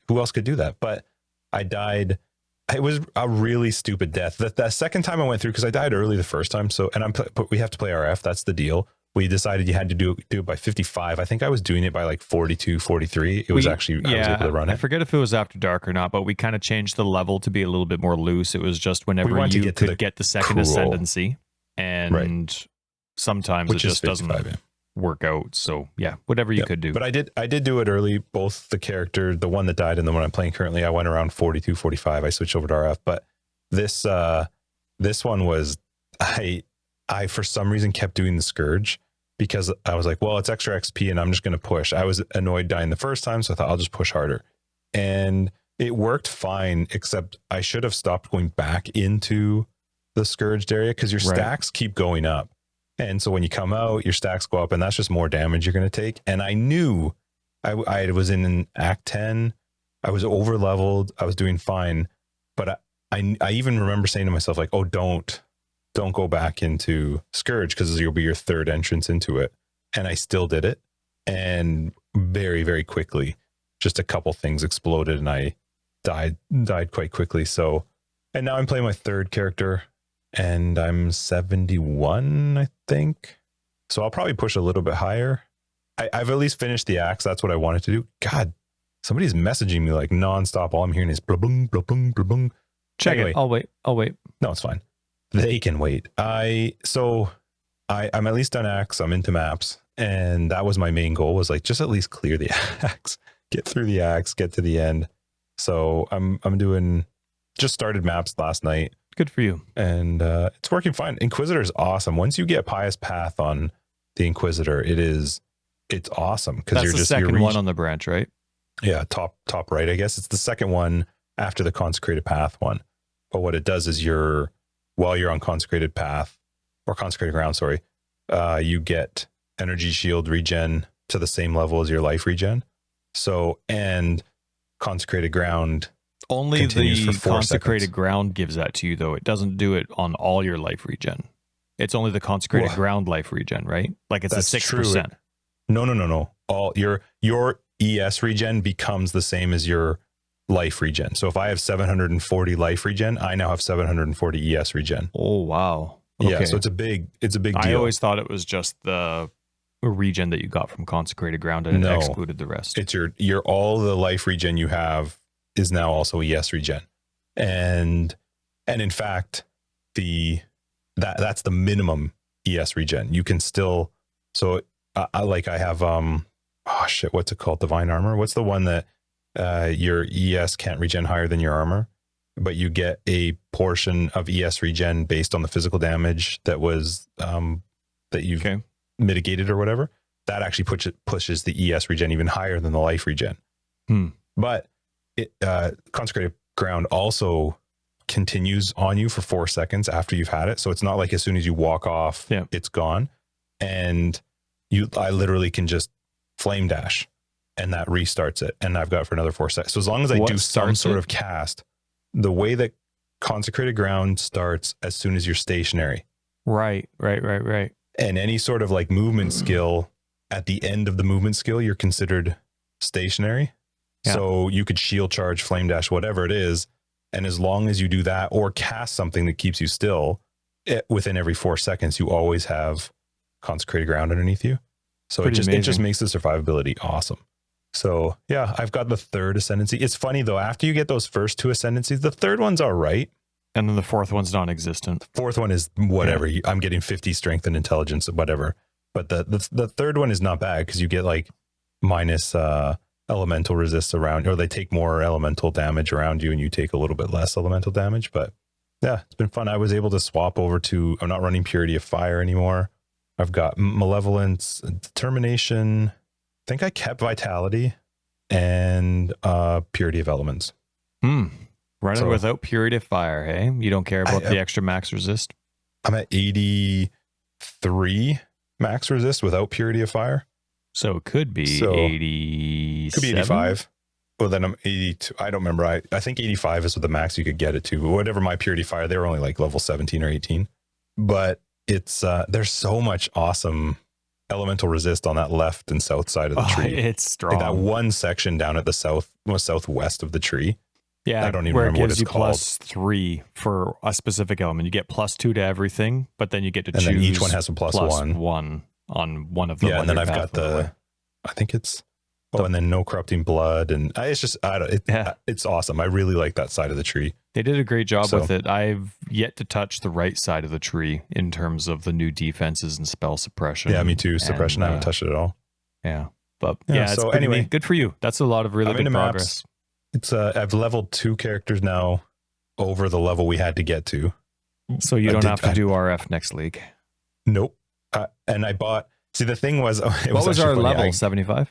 Who else could do that? But I died. It was a really stupid death. That second time I went through, because I died early the first time. So, but we have to play RF. That's the deal. We decided you had to do it by 55. I think I was doing it by like 42, 43. I was able to run it. I forget if it was after dark or not, but we kind of changed the level to be a little bit more loose. It was just whenever you could get the second ascendancy, and sometimes it just doesn't work out. So yeah, whatever you could do. But I did do it early. Both the character, the one that died and the one I'm playing currently, I went around 42, 45. I switched over to RF. But this one was, I for some reason kept doing the Scourge, because I was like, well, it's extra XP and I'm just going to push. I was annoyed dying the first time, so I thought I'll just push harder. And it worked fine, except I should have stopped going back into the Scourged area because your stacks keep going up. And so when you come out, your stacks go up, and that's just more damage you're going to take. And I knew I was in Act 10. I was over leveled. I was doing fine. But I even remember saying to myself, like, oh, don't go back into Scourge because you'll be your third entrance into it. And I still did it. And very, very quickly, just a couple things exploded and I died quite quickly. So, and now I'm playing my third character and I'm 71, I think. So I'll probably push a little bit higher. I've at least finished the axe. That's what I wanted to do. God, somebody's messaging me like nonstop. All I'm hearing is blah, blah, blah, blah, blah, blah. Check it. I'll wait. No, it's fine. They can wait. I'm at least done axe. I'm into maps. And that was my main goal, was like, just at least clear the axe, get through the axe, get to the end. So I'm doing, just started maps last night. Good for you. And it's working fine. Inquisitor is awesome. Once you get Pious Path on the Inquisitor, it's awesome. Because you're just the second one on the branch, right? Yeah, top right, I guess. It's the second one after the Consecrated Path one. But what it does is while you're on Consecrated Path, or Consecrated Ground, sorry, you get energy shield regen to the same level as your life regen. So, and Consecrated Ground only the Consecrated Ground gives that to you, though. It doesn't do it on all your life regen. It's only the Consecrated Ground life regen, right? Like it's That's a 6%. No. All your ES regen becomes the same as your life regen. So if I have 740 life regen, I now have 740 ES regen. Oh wow. Okay. Yeah, so it's a big deal. I always thought it was just the regen that you got from Consecrated Ground and it excluded the rest. It's your all the life regen you have is now also ES regen. And in fact, that's the minimum ES regen. You can still, so I have what's it called? Divine Armor. What's the one that your ES can't regen higher than your armor, but you get a portion of ES regen based on the physical damage that was that you've mitigated or whatever. That actually pushes the ES regen even higher than the life regen. But Consecrated Ground also continues on you for 4 seconds after you've had it. So it's not like as soon as you walk off, it's gone. And I literally can just flame dash and that restarts it. And I've got it for another 4 seconds. So as long as I do some sort of cast, the way that Consecrated Ground starts as soon as you're stationary. Right. And any sort of like movement skill, at the end of the movement skill, you're considered stationary. Yeah. So you could shield charge, flame dash, whatever it is. And as long as you do that or cast something that keeps you still, within every 4 seconds, you always have Consecrated Ground underneath you. So it just makes the survivability awesome. So yeah, I've got the third ascendancy. It's funny though, after you get those first two ascendancies, the third one's all right. And then the fourth one's non-existent. The fourth one is whatever. Yeah. I'm getting 50 strength and intelligence, whatever. But the third one is not bad because you get like minus elemental resists around, or they take more elemental damage around you and you take a little bit less elemental damage. But yeah, it's been fun. I was able to swap over to, I'm not running Purity of Fire anymore. I've got Malevolence, Determination. I think I kept Vitality and Purity of Elements. Running without Purity of Fire, hey? You don't care about the extra max resist? I'm at 83 max resist without Purity of Fire. So it could be 80. Could be 85. Well, then I'm 82. I don't remember. I think 85 is the max you could get it to. But whatever my Purity of Fire, they were only like level 17 or 18. But it's there's so much awesome elemental resist on that left and south side of the tree. It's strong. Like that one section down at the southwest of the tree. Yeah, I don't even remember what it's called. +3 for a specific element. You get +2 to everything, but then you get to choose. And then each one has a +1 on one of them. Yeah, and then I've got I think it's and then no corrupting blood, and it's just it's awesome. I really like that side of the tree. They did a great job with it. I've yet to touch the right side of the tree in terms of the new defenses and spell suppression. Yeah, me too. Suppression, I haven't touched it at all. Yeah, but so anyway, good for you. That's a lot of really good progress. It's I've leveled 2 characters now over the level we had to get to. So you don't have to do RF next league. Nope. And I bought. See, the thing was, what was our level? 75.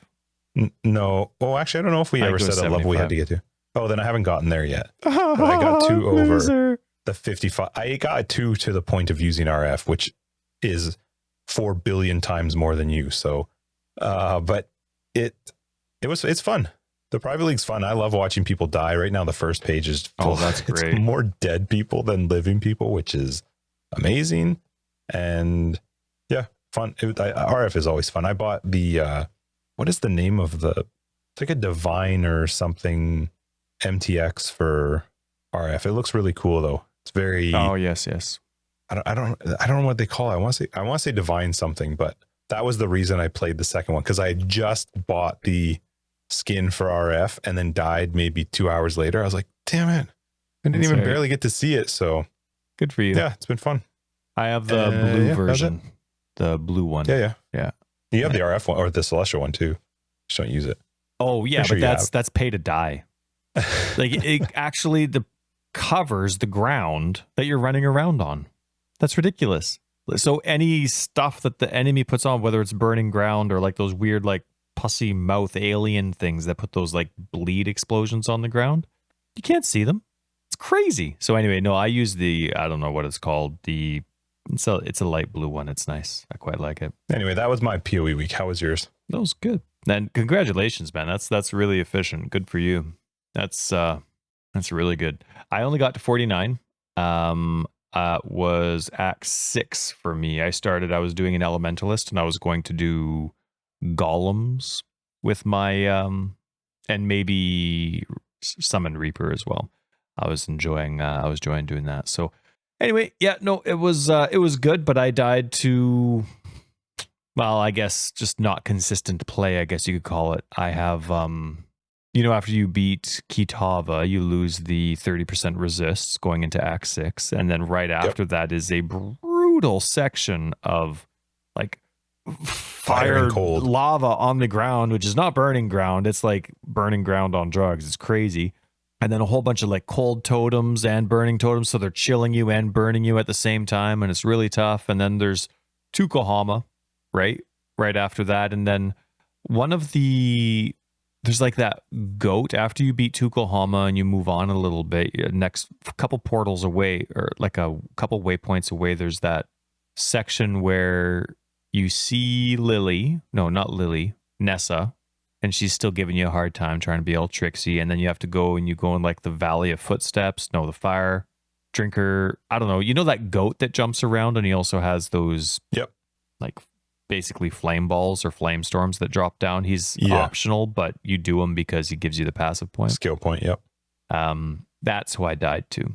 No. Well, actually, I don't know if we ever said a level we had to get to. Oh, then I haven't gotten there yet. But I got 2 over Loser. the 55. I got 2 to the point of using RF, which is 4 billion times more than you. So, but it's fun. The private league's fun. I love watching people die. Right now, the first page is full. Oh, that's great. It's more dead people than living people, which is amazing. And yeah, fun. RF is always fun. I bought the what is the name of the? It's like a Divine or something MTX for RF. It looks really cool though. It's very. Oh yes. I don't know what they call it. I want to say Divine something, but that was the reason I played the second one, because I had just bought the skin for RF and then died maybe 2 hours later. I was like, damn it, I didn't even barely get to see it. So good for you. Yeah, it's been fun. I have the blue version, the blue one. Yeah. You have Yeah. the RF one or the Celestial one too. Just don't use it. Oh yeah, Pretty but sure that's pay to die. Like it actually covers the ground that you're running around on. That's ridiculous. So any stuff that the enemy puts on, whether it's burning ground or like those weird like pussy mouth alien things that put those like bleed explosions on the ground, you can't see them. It's crazy. So anyway, no, I use I don't know what it's called. It's a light blue one. It's nice. I quite like it. Anyway, that was my PoE week. How was yours? That was good. And congratulations, man. That's really efficient. Good for you. That's really good. I only got to 49. Was Act 6 for me. I was doing an elementalist and I was going to do golems with my and maybe summon reaper as well. I was enjoying doing that. So anyway, yeah, no, it was good, but I died to, well, I guess just not consistent play, I guess you could call it. I have after you beat Kitava, you lose the 30% resists going into Act 6. And then right after that is a brutal section of like fire and cold lava on the ground, which is not burning ground. It's like burning ground on drugs. It's crazy. And then a whole bunch of like cold totems and burning totems. So they're chilling you and burning you at the same time. And it's really tough. And then there's Tukohama, right after that. And then there's like that goat after you beat Tukohama and you move on a little bit, next couple portals away or like a couple waypoints away, there's that section where you see Nessa, and she's still giving you a hard time trying to be all tricksy. And then you have to go in like the Valley of Footsteps, the fire drinker. I don't know. You know that goat that jumps around and he also has those like basically flame balls or flame storms that drop down. He's optional, but you do him because he gives you the passive point. Skill point, yep. That's who I died to.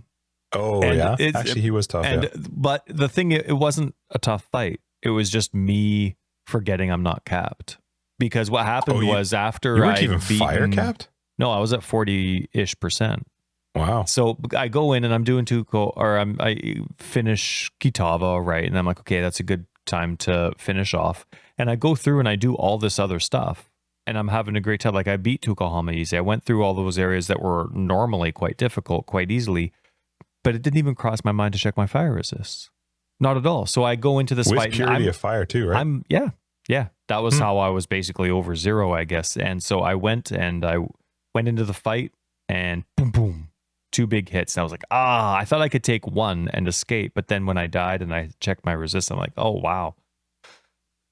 Oh, and yeah? Actually, he was tough, But the thing, it wasn't a tough fight. It was just me forgetting I'm not capped. Because what happened was after you weren't even fire capped? No, I was at 40-ish%. Wow. So I go in and I'm doing I finish Kitava, right? And I'm like, okay, that's a good time to finish off. And I go through and I do all this other stuff and I'm having a great time. Like I beat Tukohama easy. I went through all those areas that were normally quite difficult quite easily, but it didn't even cross my mind to check my fire resists. Not at all. So I go into this with fight. Purity of Fire too, right? Yeah. That was how I was basically over 0, I guess. And so I went into the fight and boom, boom, 2 big hits. And I was like, I thought I could take 1 and escape. But then when I died and I checked my resist, I'm like, oh, wow.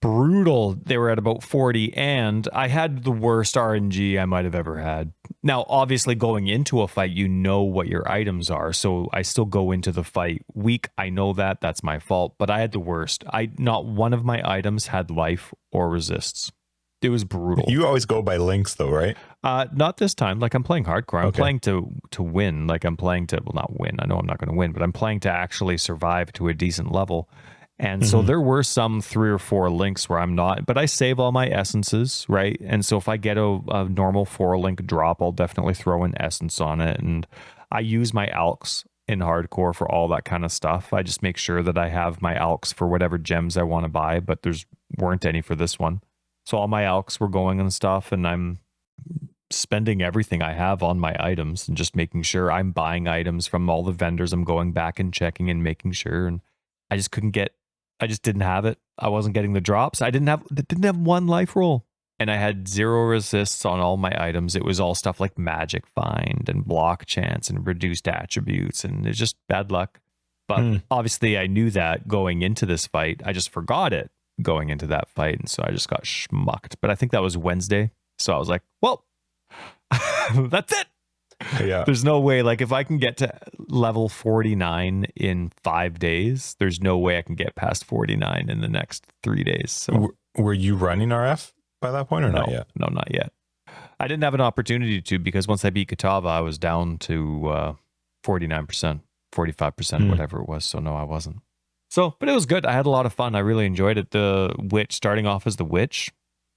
Brutal. They were at about 40 and I had the worst RNG I might have ever had. Now, obviously going into a fight, you know what your items are. So I still go into the fight weak. I know that's my fault, but I had the worst. Not one of my items had life or resists. It was brutal. You always go by links though, right? Not this time. Like I'm playing hardcore. I'm playing to win. Like I'm playing to, well, not win. I know I'm not going to win, but I'm playing to actually survive to a decent level. And so there were some 3 or 4 links where I'm not, but I save all my essences, right? And so if I get a normal 4 link drop, I'll definitely throw an essence on it. And I use my alks in hardcore for all that kind of stuff. I just make sure that I have my alks for whatever gems I want to buy, but weren't any for this one. So all my alks were going and stuff, and I'm spending everything I have on my items and just making sure I'm buying items from all the vendors. I'm going back and checking and making sure. And I just didn't have it. I wasn't getting the drops. I didn't have 1 life roll. and I had 0 resists on all my items. It was all stuff like magic find and block chance and reduced attributes, and it's just bad luck. But obviously I knew that going into this fight. I just forgot it going into that fight, and so I just got schmucked. But I think that was Wednesday, so I was like, well, that's it. Yeah. There's no way, like, if I can get to level 49 in 5 days, there's no way I can get past 49 in the next 3 days. So were you running RF by that point or not yet? No, not yet. I didn't have an opportunity to, because once I beat Katava, I was down to 49%, 45%, whatever it was. So no, I wasn't. So, but it was good. I had a lot of fun. I really enjoyed it. The witch, starting off as the witch,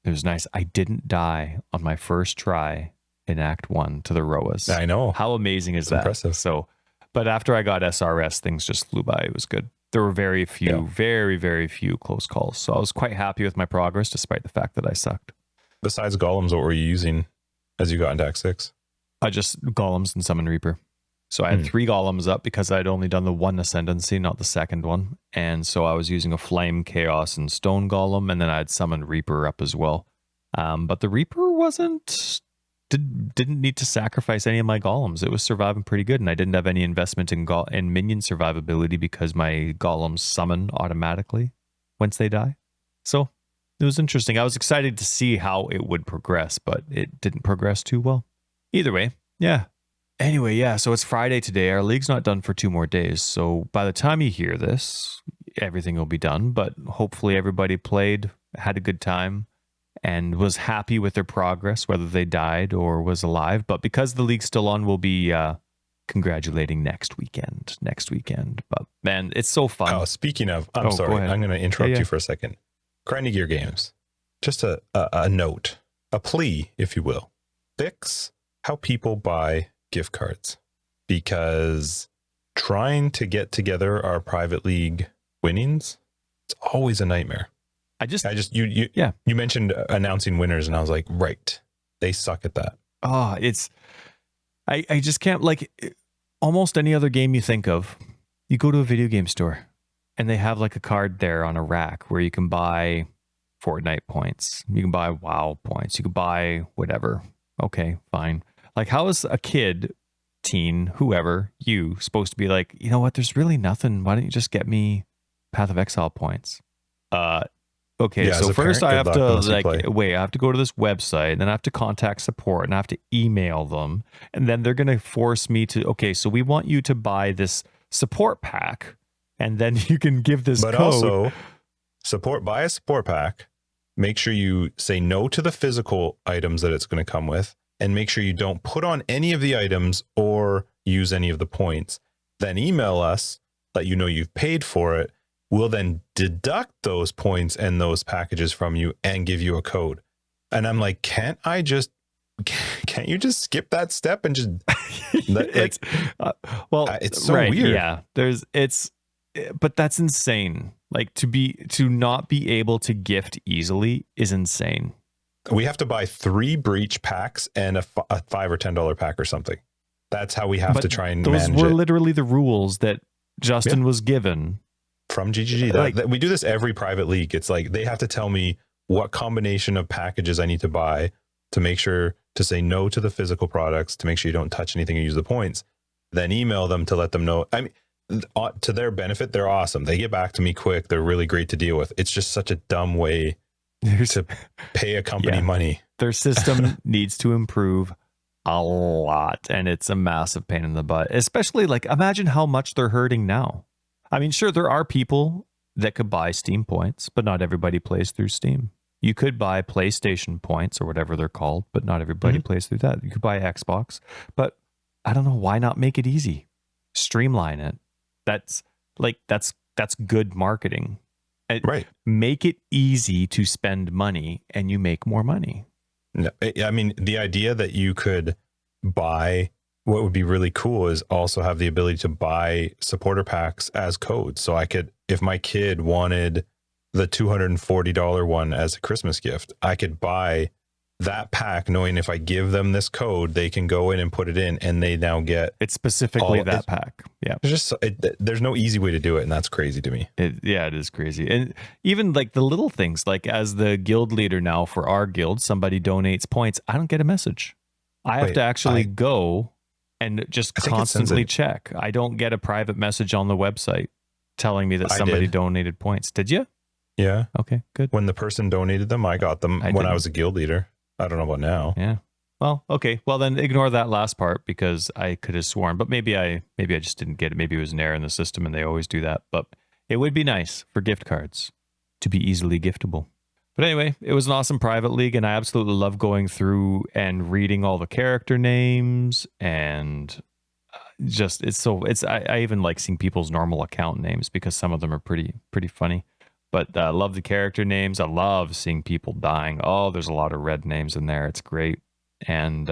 it was nice. I didn't die on my first try in Act 1 to the Roas. I know. How amazing is that? Impressive. So, but after I got SRS, things just flew by. It was good. There were very few, very, very few close calls. So I was quite happy with my progress, despite the fact that I sucked. Besides golems, what were you using as you got into Act 6? I just golems and summon Reaper. So I had 3 golems up because I'd only done the 1 ascendancy, not the second one. And so I was using a flame, chaos, and stone golem, and then I'd summoned Reaper up as well. But the Reaper didn't need to sacrifice any of my golems. It was surviving pretty good, and I didn't have any investment in minion survivability because my golems summon automatically once they die. So it was interesting. I was excited to see how it would progress, but it didn't progress too well. Either way, yeah. Anyway, yeah, so it's Friday today. Our league's not done for 2 more days. So by the time you hear this, everything will be done. But hopefully everybody played, had a good time, and was happy with their progress, whether they died or was alive. But because the league's still on, we'll be congratulating next weekend. But man, it's so fun. Oh, speaking of, I'm sorry, I'm going to interrupt you for a second. Grinding Gear Games, just a note, a plea, if you will. Fix how people buy gift cards, because trying to get together our private league winnings, it's always a nightmare. You mentioned announcing winners, and I was like, right, they suck at that. Oh, I just can't, like, almost any other game you think of, you go to a video game store and they have like a card there on a rack where you can buy Fortnite points, you can buy WoW points, you can buy whatever. Okay, fine. Like, how is a kid, teen, whoever, you supposed to be like, you know what, there's really nothing, why don't you just get me pathofexile points? Okay, yeah, so first I have to I have to go to this website, and then I have to contact support, and I have to email them, and then they're going to force me to, okay, so we want you to buy this support pack, and then you can give this code. But also, buy a support pack, make sure you say no to the physical items that it's going to come with, and make sure you don't put on any of the items or use any of the points. Then email us, let you know you've paid for it. We'll then deduct those points and those packages from you and give you a code. And I'm like, can't you just skip that step and just it's so weird. Yeah, but that's insane. Like, to not be able to gift easily is insane. We have to buy 3 breach packs and a $5 or $10 pack or something. That's how we have to try and manage it. Those were literally the rules that Justin was given from GGG. We do this every private league. It's like they have to tell me what combination of packages I need to buy to make sure to say no to the physical products, to make sure you don't touch anything and use the points, then email them to let them know. I mean, to their benefit, they're awesome. They get back to me quick. They're really great to deal with. It's just such a dumb way to pay a company money. Their system needs to improve a lot, and it's a massive pain in the butt, especially, like, imagine how much they're hurting now. I mean, sure, there are people that could buy Steam points, but not everybody plays through Steam. You could buy PlayStation points or whatever they're called, but not everybody plays through that. You could buy Xbox, but I don't know, why not make it easy? Streamline it. That's good marketing. Right. Make it easy to spend money and you make more money. No, I mean, the idea that you could buy, what would be really cool is also have the ability to buy supporter packs as codes. So I could, if my kid wanted the $240 one as a Christmas gift, I could buy that pack knowing if I give them this code, they can go in and put it in and they now get... It's specifically that pack. Yeah. There's no easy way to do it, and that's crazy to me. It is crazy. And even like the little things, like as the guild leader now for our guild, somebody donates points. I don't get a message. I have to actually go and just constantly check. I don't get a private message on the website telling me that somebody donated points. Did you? Yeah. Okay, good. When the person donated them, I got them when I was a guild leader. I don't know about now. Yeah. Well, okay. Well, then ignore that last part because I could have sworn, but maybe I just didn't get it. Maybe it was an error in the system and they always do that. But it would be nice for gift cards to be easily giftable. But anyway, it was an awesome private league, and I absolutely love going through and reading all the character names, and I even like seeing people's normal account names because some of them are pretty funny. But I love the character names. I love seeing people dying. Oh, there's a lot of red names in there. It's great. And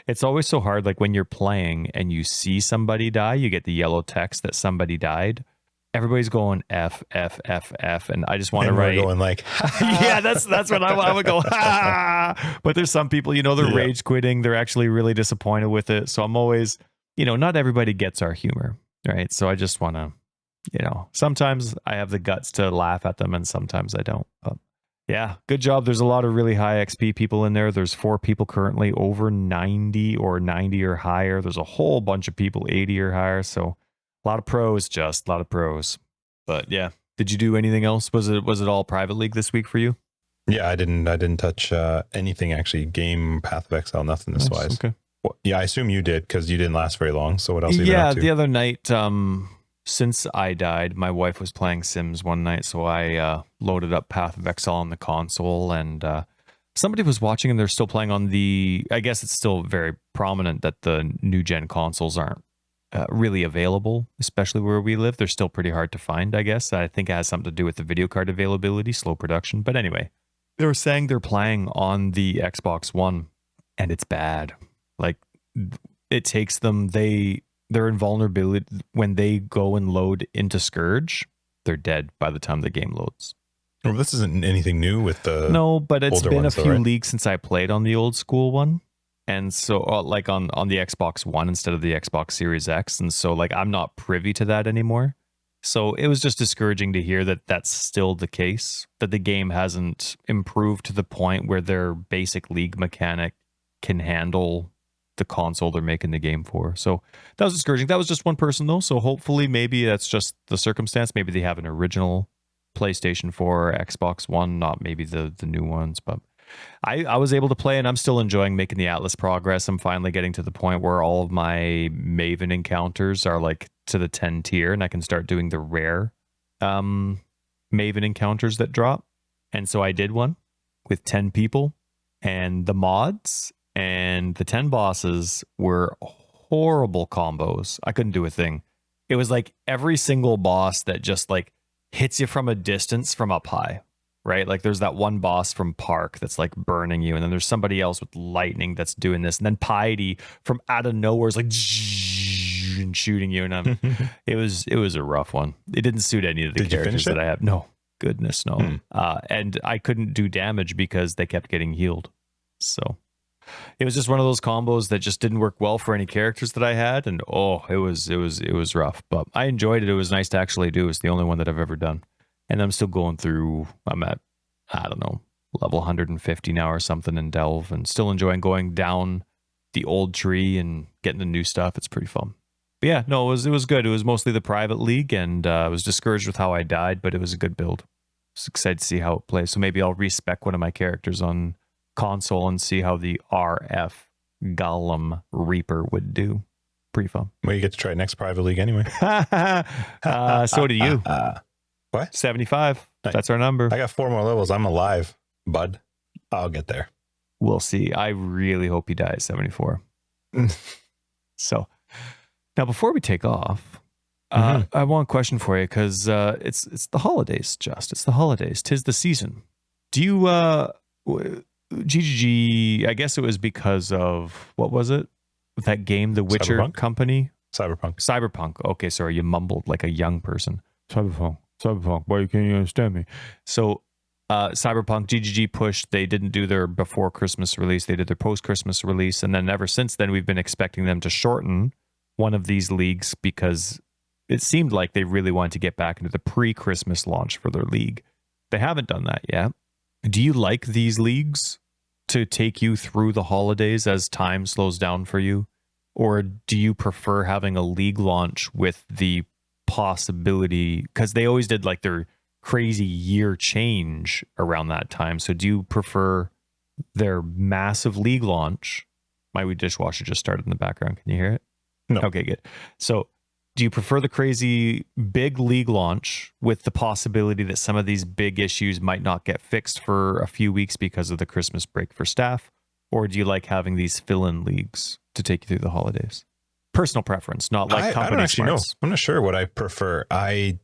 it's always so hard, like when you're playing and you see somebody die, you get the yellow text that somebody died. Everybody's going F, F, F, F, and I just want to write. Going like, yeah, that's what I would go. Ha! But there's some people, they're rage quitting. They're actually really disappointed with it. So I'm always, not everybody gets our humor, right? So I just want to, sometimes I have the guts to laugh at them, and sometimes I don't. But yeah, good job. There's a lot of really high XP people in there. There's 4 people currently over 90 or 90 or higher. There's a whole bunch of people 80 or higher. So. A lot of pros, a lot of pros. But yeah, did you do anything else? Was it all private league this week for you? Yeah, I didn't touch anything actually. Game, Path of Exile, nothing this wise. Okay. Well, yeah, I assume you did because you didn't last very long. So what else? Have you been up to? The other night, since I died, my wife was playing Sims one night, so I loaded up Path of Exile on the console, and somebody was watching, and they're still playing on the. I guess it's still very prominent that the new gen consoles aren't really available, especially where we live. They're still pretty hard to find, I guess. I think it has something to do with the video card availability, slow production. But anyway, they were saying they're playing on the Xbox One, and it's bad. Like, it takes them, their invulnerability, when they go and load into Scourge, they're dead by the time the game loads. Well, this isn't anything new with the No, but it's been a few right? leagues since I played on the old school one. And so like on the Xbox One instead of the Xbox Series X. And so like I'm not privy to that anymore. So it was just discouraging to hear that that's still the case, that the game hasn't improved to the point where their basic league mechanic can handle the console they're making the game for. So that was discouraging. That was just one person though. So hopefully maybe that's just the circumstance. Maybe they have an original PlayStation 4 or Xbox One, not maybe the new ones, but I was able to play, and I'm still enjoying making the Atlas progress. I'm finally getting to the point where all of my Maven encounters are like to the 10 tier, and I can start doing the rare Maven encounters that drop. And so I did one with 10 people, and the mods and the 10 bosses were horrible combos. I couldn't do a thing. It was like every single boss that just like hits you from a distance from up high. Right? Like there's that one boss from Park that's like burning you. And then there's somebody else with lightning that's doing this. And then Piety from out of nowhere is like and shooting you. And it was a rough one. It didn't suit any of the characters that I have. No, goodness, no. And I couldn't do damage because they kept getting healed. So it was just one of those combos that just didn't work well for any characters that I had. And it was rough, but I enjoyed it. It was nice to actually do. It's the only one that I've ever done. And I'm still going through, I'm at, I don't know, level 150 now or something in Delve, and still enjoying going down the old tree and getting the new stuff. It's pretty fun. But yeah, no, it was good. It was mostly the private league, and I was discouraged with how I died, but it was a good build. I was excited to see how it plays. So maybe I'll respec one of my characters on console and see how the RF Golem Reaper would do. Pretty fun. Well, you get to try next private league anyway. So do you. What? 75. Nice. Now number. I got 4 more levels. I'm alive, bud. I'll get there. We'll see. I really hope he dies 74. So now before we take off, I have one question for you, because it's the holidays, it's the holidays. 'Tis the season. Do you GGG, I guess it was because of, what was it? That game, The Witcher Cyberpunk? company? Cyberpunk. Okay, sorry, you mumbled like a young person. Cyberpunk. Why can't you understand me? So Cyberpunk, GGG pushed. They didn't do their before Christmas release. They did their post Christmas release. And then ever since then, we've been expecting them to shorten one of these leagues because it seemed like they really wanted to get back into the pre-Christmas launch for their league. They haven't done that yet. Do you like these leagues to take you through the holidays as time slows down for you? Or do you prefer having a league launch with the possibility, because they always did like their crazy year change around that time. So do you prefer their massive league launch? My wee dishwasher just started in the background. Can you hear it? No. Okay, good. So do you prefer the crazy big league launch with the possibility that some of these big issues might not get fixed for a few weeks because of the Christmas break for staff? Or do you like having these fill-in leagues to take you through the holidays? Personal preference, not like company I don't actually smarts. know. I'm not sure what I prefer. I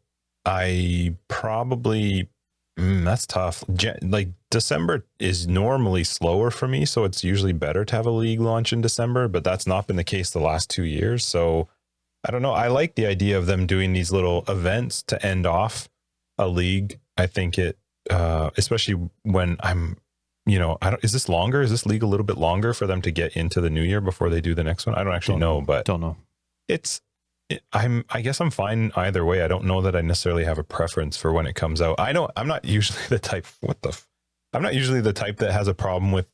probably that's tough. Like December is normally slower for me, so it's usually better to have a league launch in December, but that's not been the case the last 2 years. So I don't know. I like the idea of them doing these little events to end off a league. I think it, especially when I'm, is this longer? Is this league a little bit longer for them to get into the new year before they do the next one? I don't actually know, but don't know. I guess I'm fine either way. I don't know that I necessarily have a preference for when it comes out. I know I'm not usually the type, I'm not usually the type that has a problem with,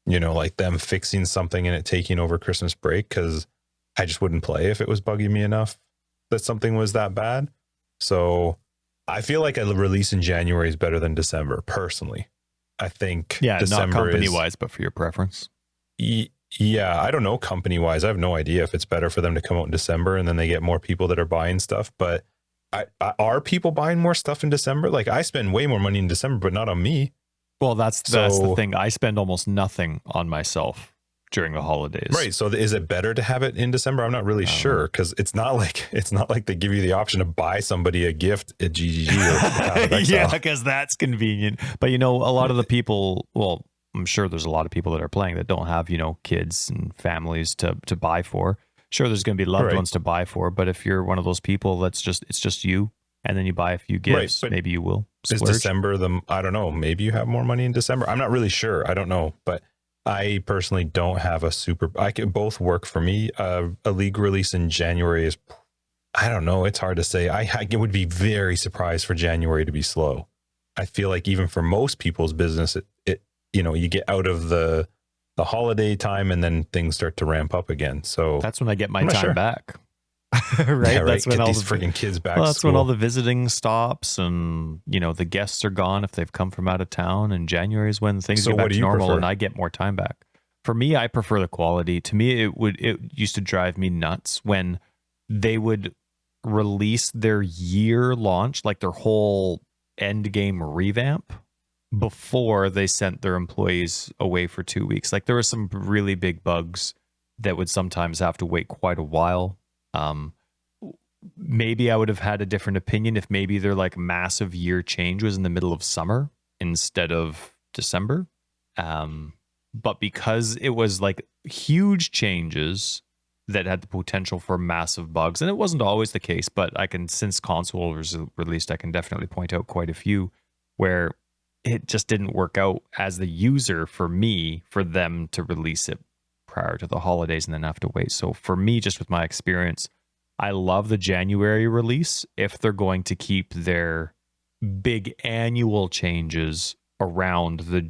like them fixing something and it taking over Christmas break, because I just wouldn't play if it was bugging me enough that something was that bad. So I feel like a release in January is better than December, personally. I think December not company-wise, but for your preference. Yeah, I don't know company-wise. I have no idea if it's better for them to come out in December and then they get more people that are buying stuff. But are people buying more stuff in December? Like, I spend way more money in December, but not on me. Well, that's the thing. I spend almost nothing on myself during the holidays. Right. So is it better to have it in December? I'm not really sure, because it's not like they give you the option to buy somebody a gift at GGG or yeah, because that's convenient. But a lot of the people, well, I'm sure there's a lot of people that are playing that don't have, kids and families to buy for. Sure, there's going to be loved ones to buy for, but if you're one of those people it's just you, and then you buy a few gifts, maybe you will splurge. Is December I don't know, maybe you have more money in December. I'm not really sure. I don't know, but I personally don't have I can both work for me. A league release in January is, I don't know. It's hard to say. I would be very surprised for January to be slow. I feel like even for most people's business, you get out of the holiday time and then things start to ramp up again. So that's when I get my time back. Right? Yeah, that's when get all these freaking kids back. Well, that's when all the visiting stops, and the guests are gone if they've come from out of town. And January is when things get back to normal, and I get more time back. For me, I prefer the quality. To me, it used to drive me nuts when they would release their year launch, like their whole end game revamp, before they sent their employees away for 2 weeks. Like, there were some really big bugs that would sometimes have to wait quite a while. Maybe I would have had a different opinion if maybe their like massive year change was in the middle of summer instead of December. But because it was like huge changes that had the potential for massive bugs, and it wasn't always the case, but since console was released, I can definitely point out quite a few where it just didn't work out as the user for me, for them to release it prior to the holidays and then have to wait. So for me, just with my experience, I love the January release if they're going to keep their big annual changes around the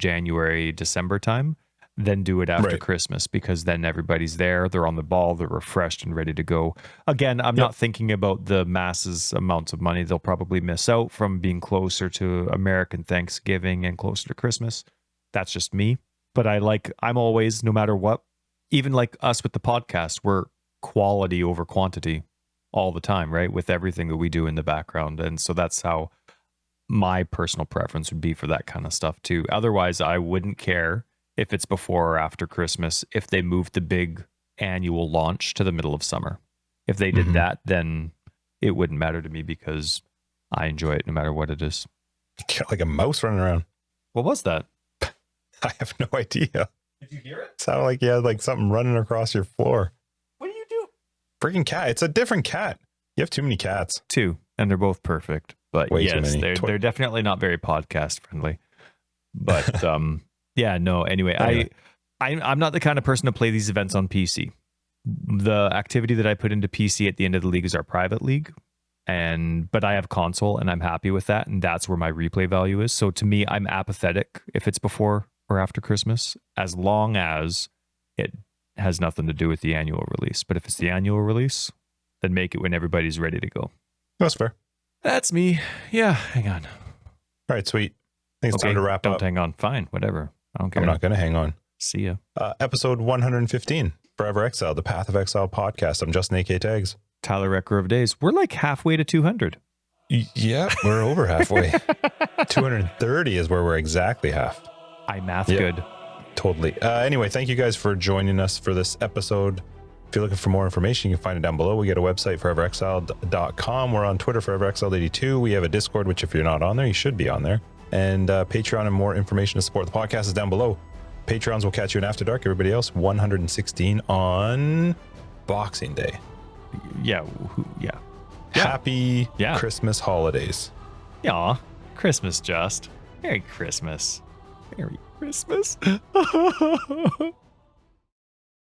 December time, then do it after Christmas, because then everybody's there, they're on the ball, they're refreshed and ready to go. Again, I'm not thinking about the masses amounts of money they'll probably miss out from being closer to American Thanksgiving and closer to Christmas. That's just me. But I'm always, no matter what, even like us with the podcast, we're quality over quantity all the time, right? With everything that we do in the background. And so that's how my personal preference would be for that kind of stuff too. Otherwise, I wouldn't care if it's before or after Christmas, if they moved the big annual launch to the middle of summer. If they did that, then it wouldn't matter to me, because I enjoy it no matter what it is. Got like a mouse running around. What was that? I have no idea. Did you hear it? Sounded like you had like something running across your floor. What do you do? Freaking cat. It's a different cat. You have too many cats. 2, and they're both perfect. But way yes, too many. they're definitely not very podcast friendly. But yeah, no, anyway. I'm not the kind of person to play these events on PC. the activity that I put into PC at the end of the league is our private league. But I have console and I'm happy with that. And that's where my replay value is. So to me, I'm apathetic if it's before or after Christmas, as long as it has nothing to do with the annual release. But if it's the annual release, then make it when everybody's ready to go. That's fair. That's me. Yeah, hang on. All right, sweet. I think it's time to wrap up. Don't hang on. Fine, whatever. I don't care. I'm not going to hang on. See ya. Episode 115, Forever Exiled, the Path of Exile podcast. I'm Justin AK Tags. Tyler Recker of Days. We're like halfway to 200. Yeah, we're over halfway. 230 is where we're exactly half. I math good. Totally. Anyway, thank you guys for joining us for this episode. If you're looking for more information, you can find it down below. We got a website, foreverexiled.com. We're on Twitter, foreverexiled82. We have a Discord, which if you're not on there, you should be on there. And Patreon and more information to support the podcast is down below. Patrons will catch you in After Dark. Everybody else, 116 on Boxing Day. Yeah. Happy Christmas holidays. Yeah. Christmas, Just. Merry Christmas. Merry Christmas.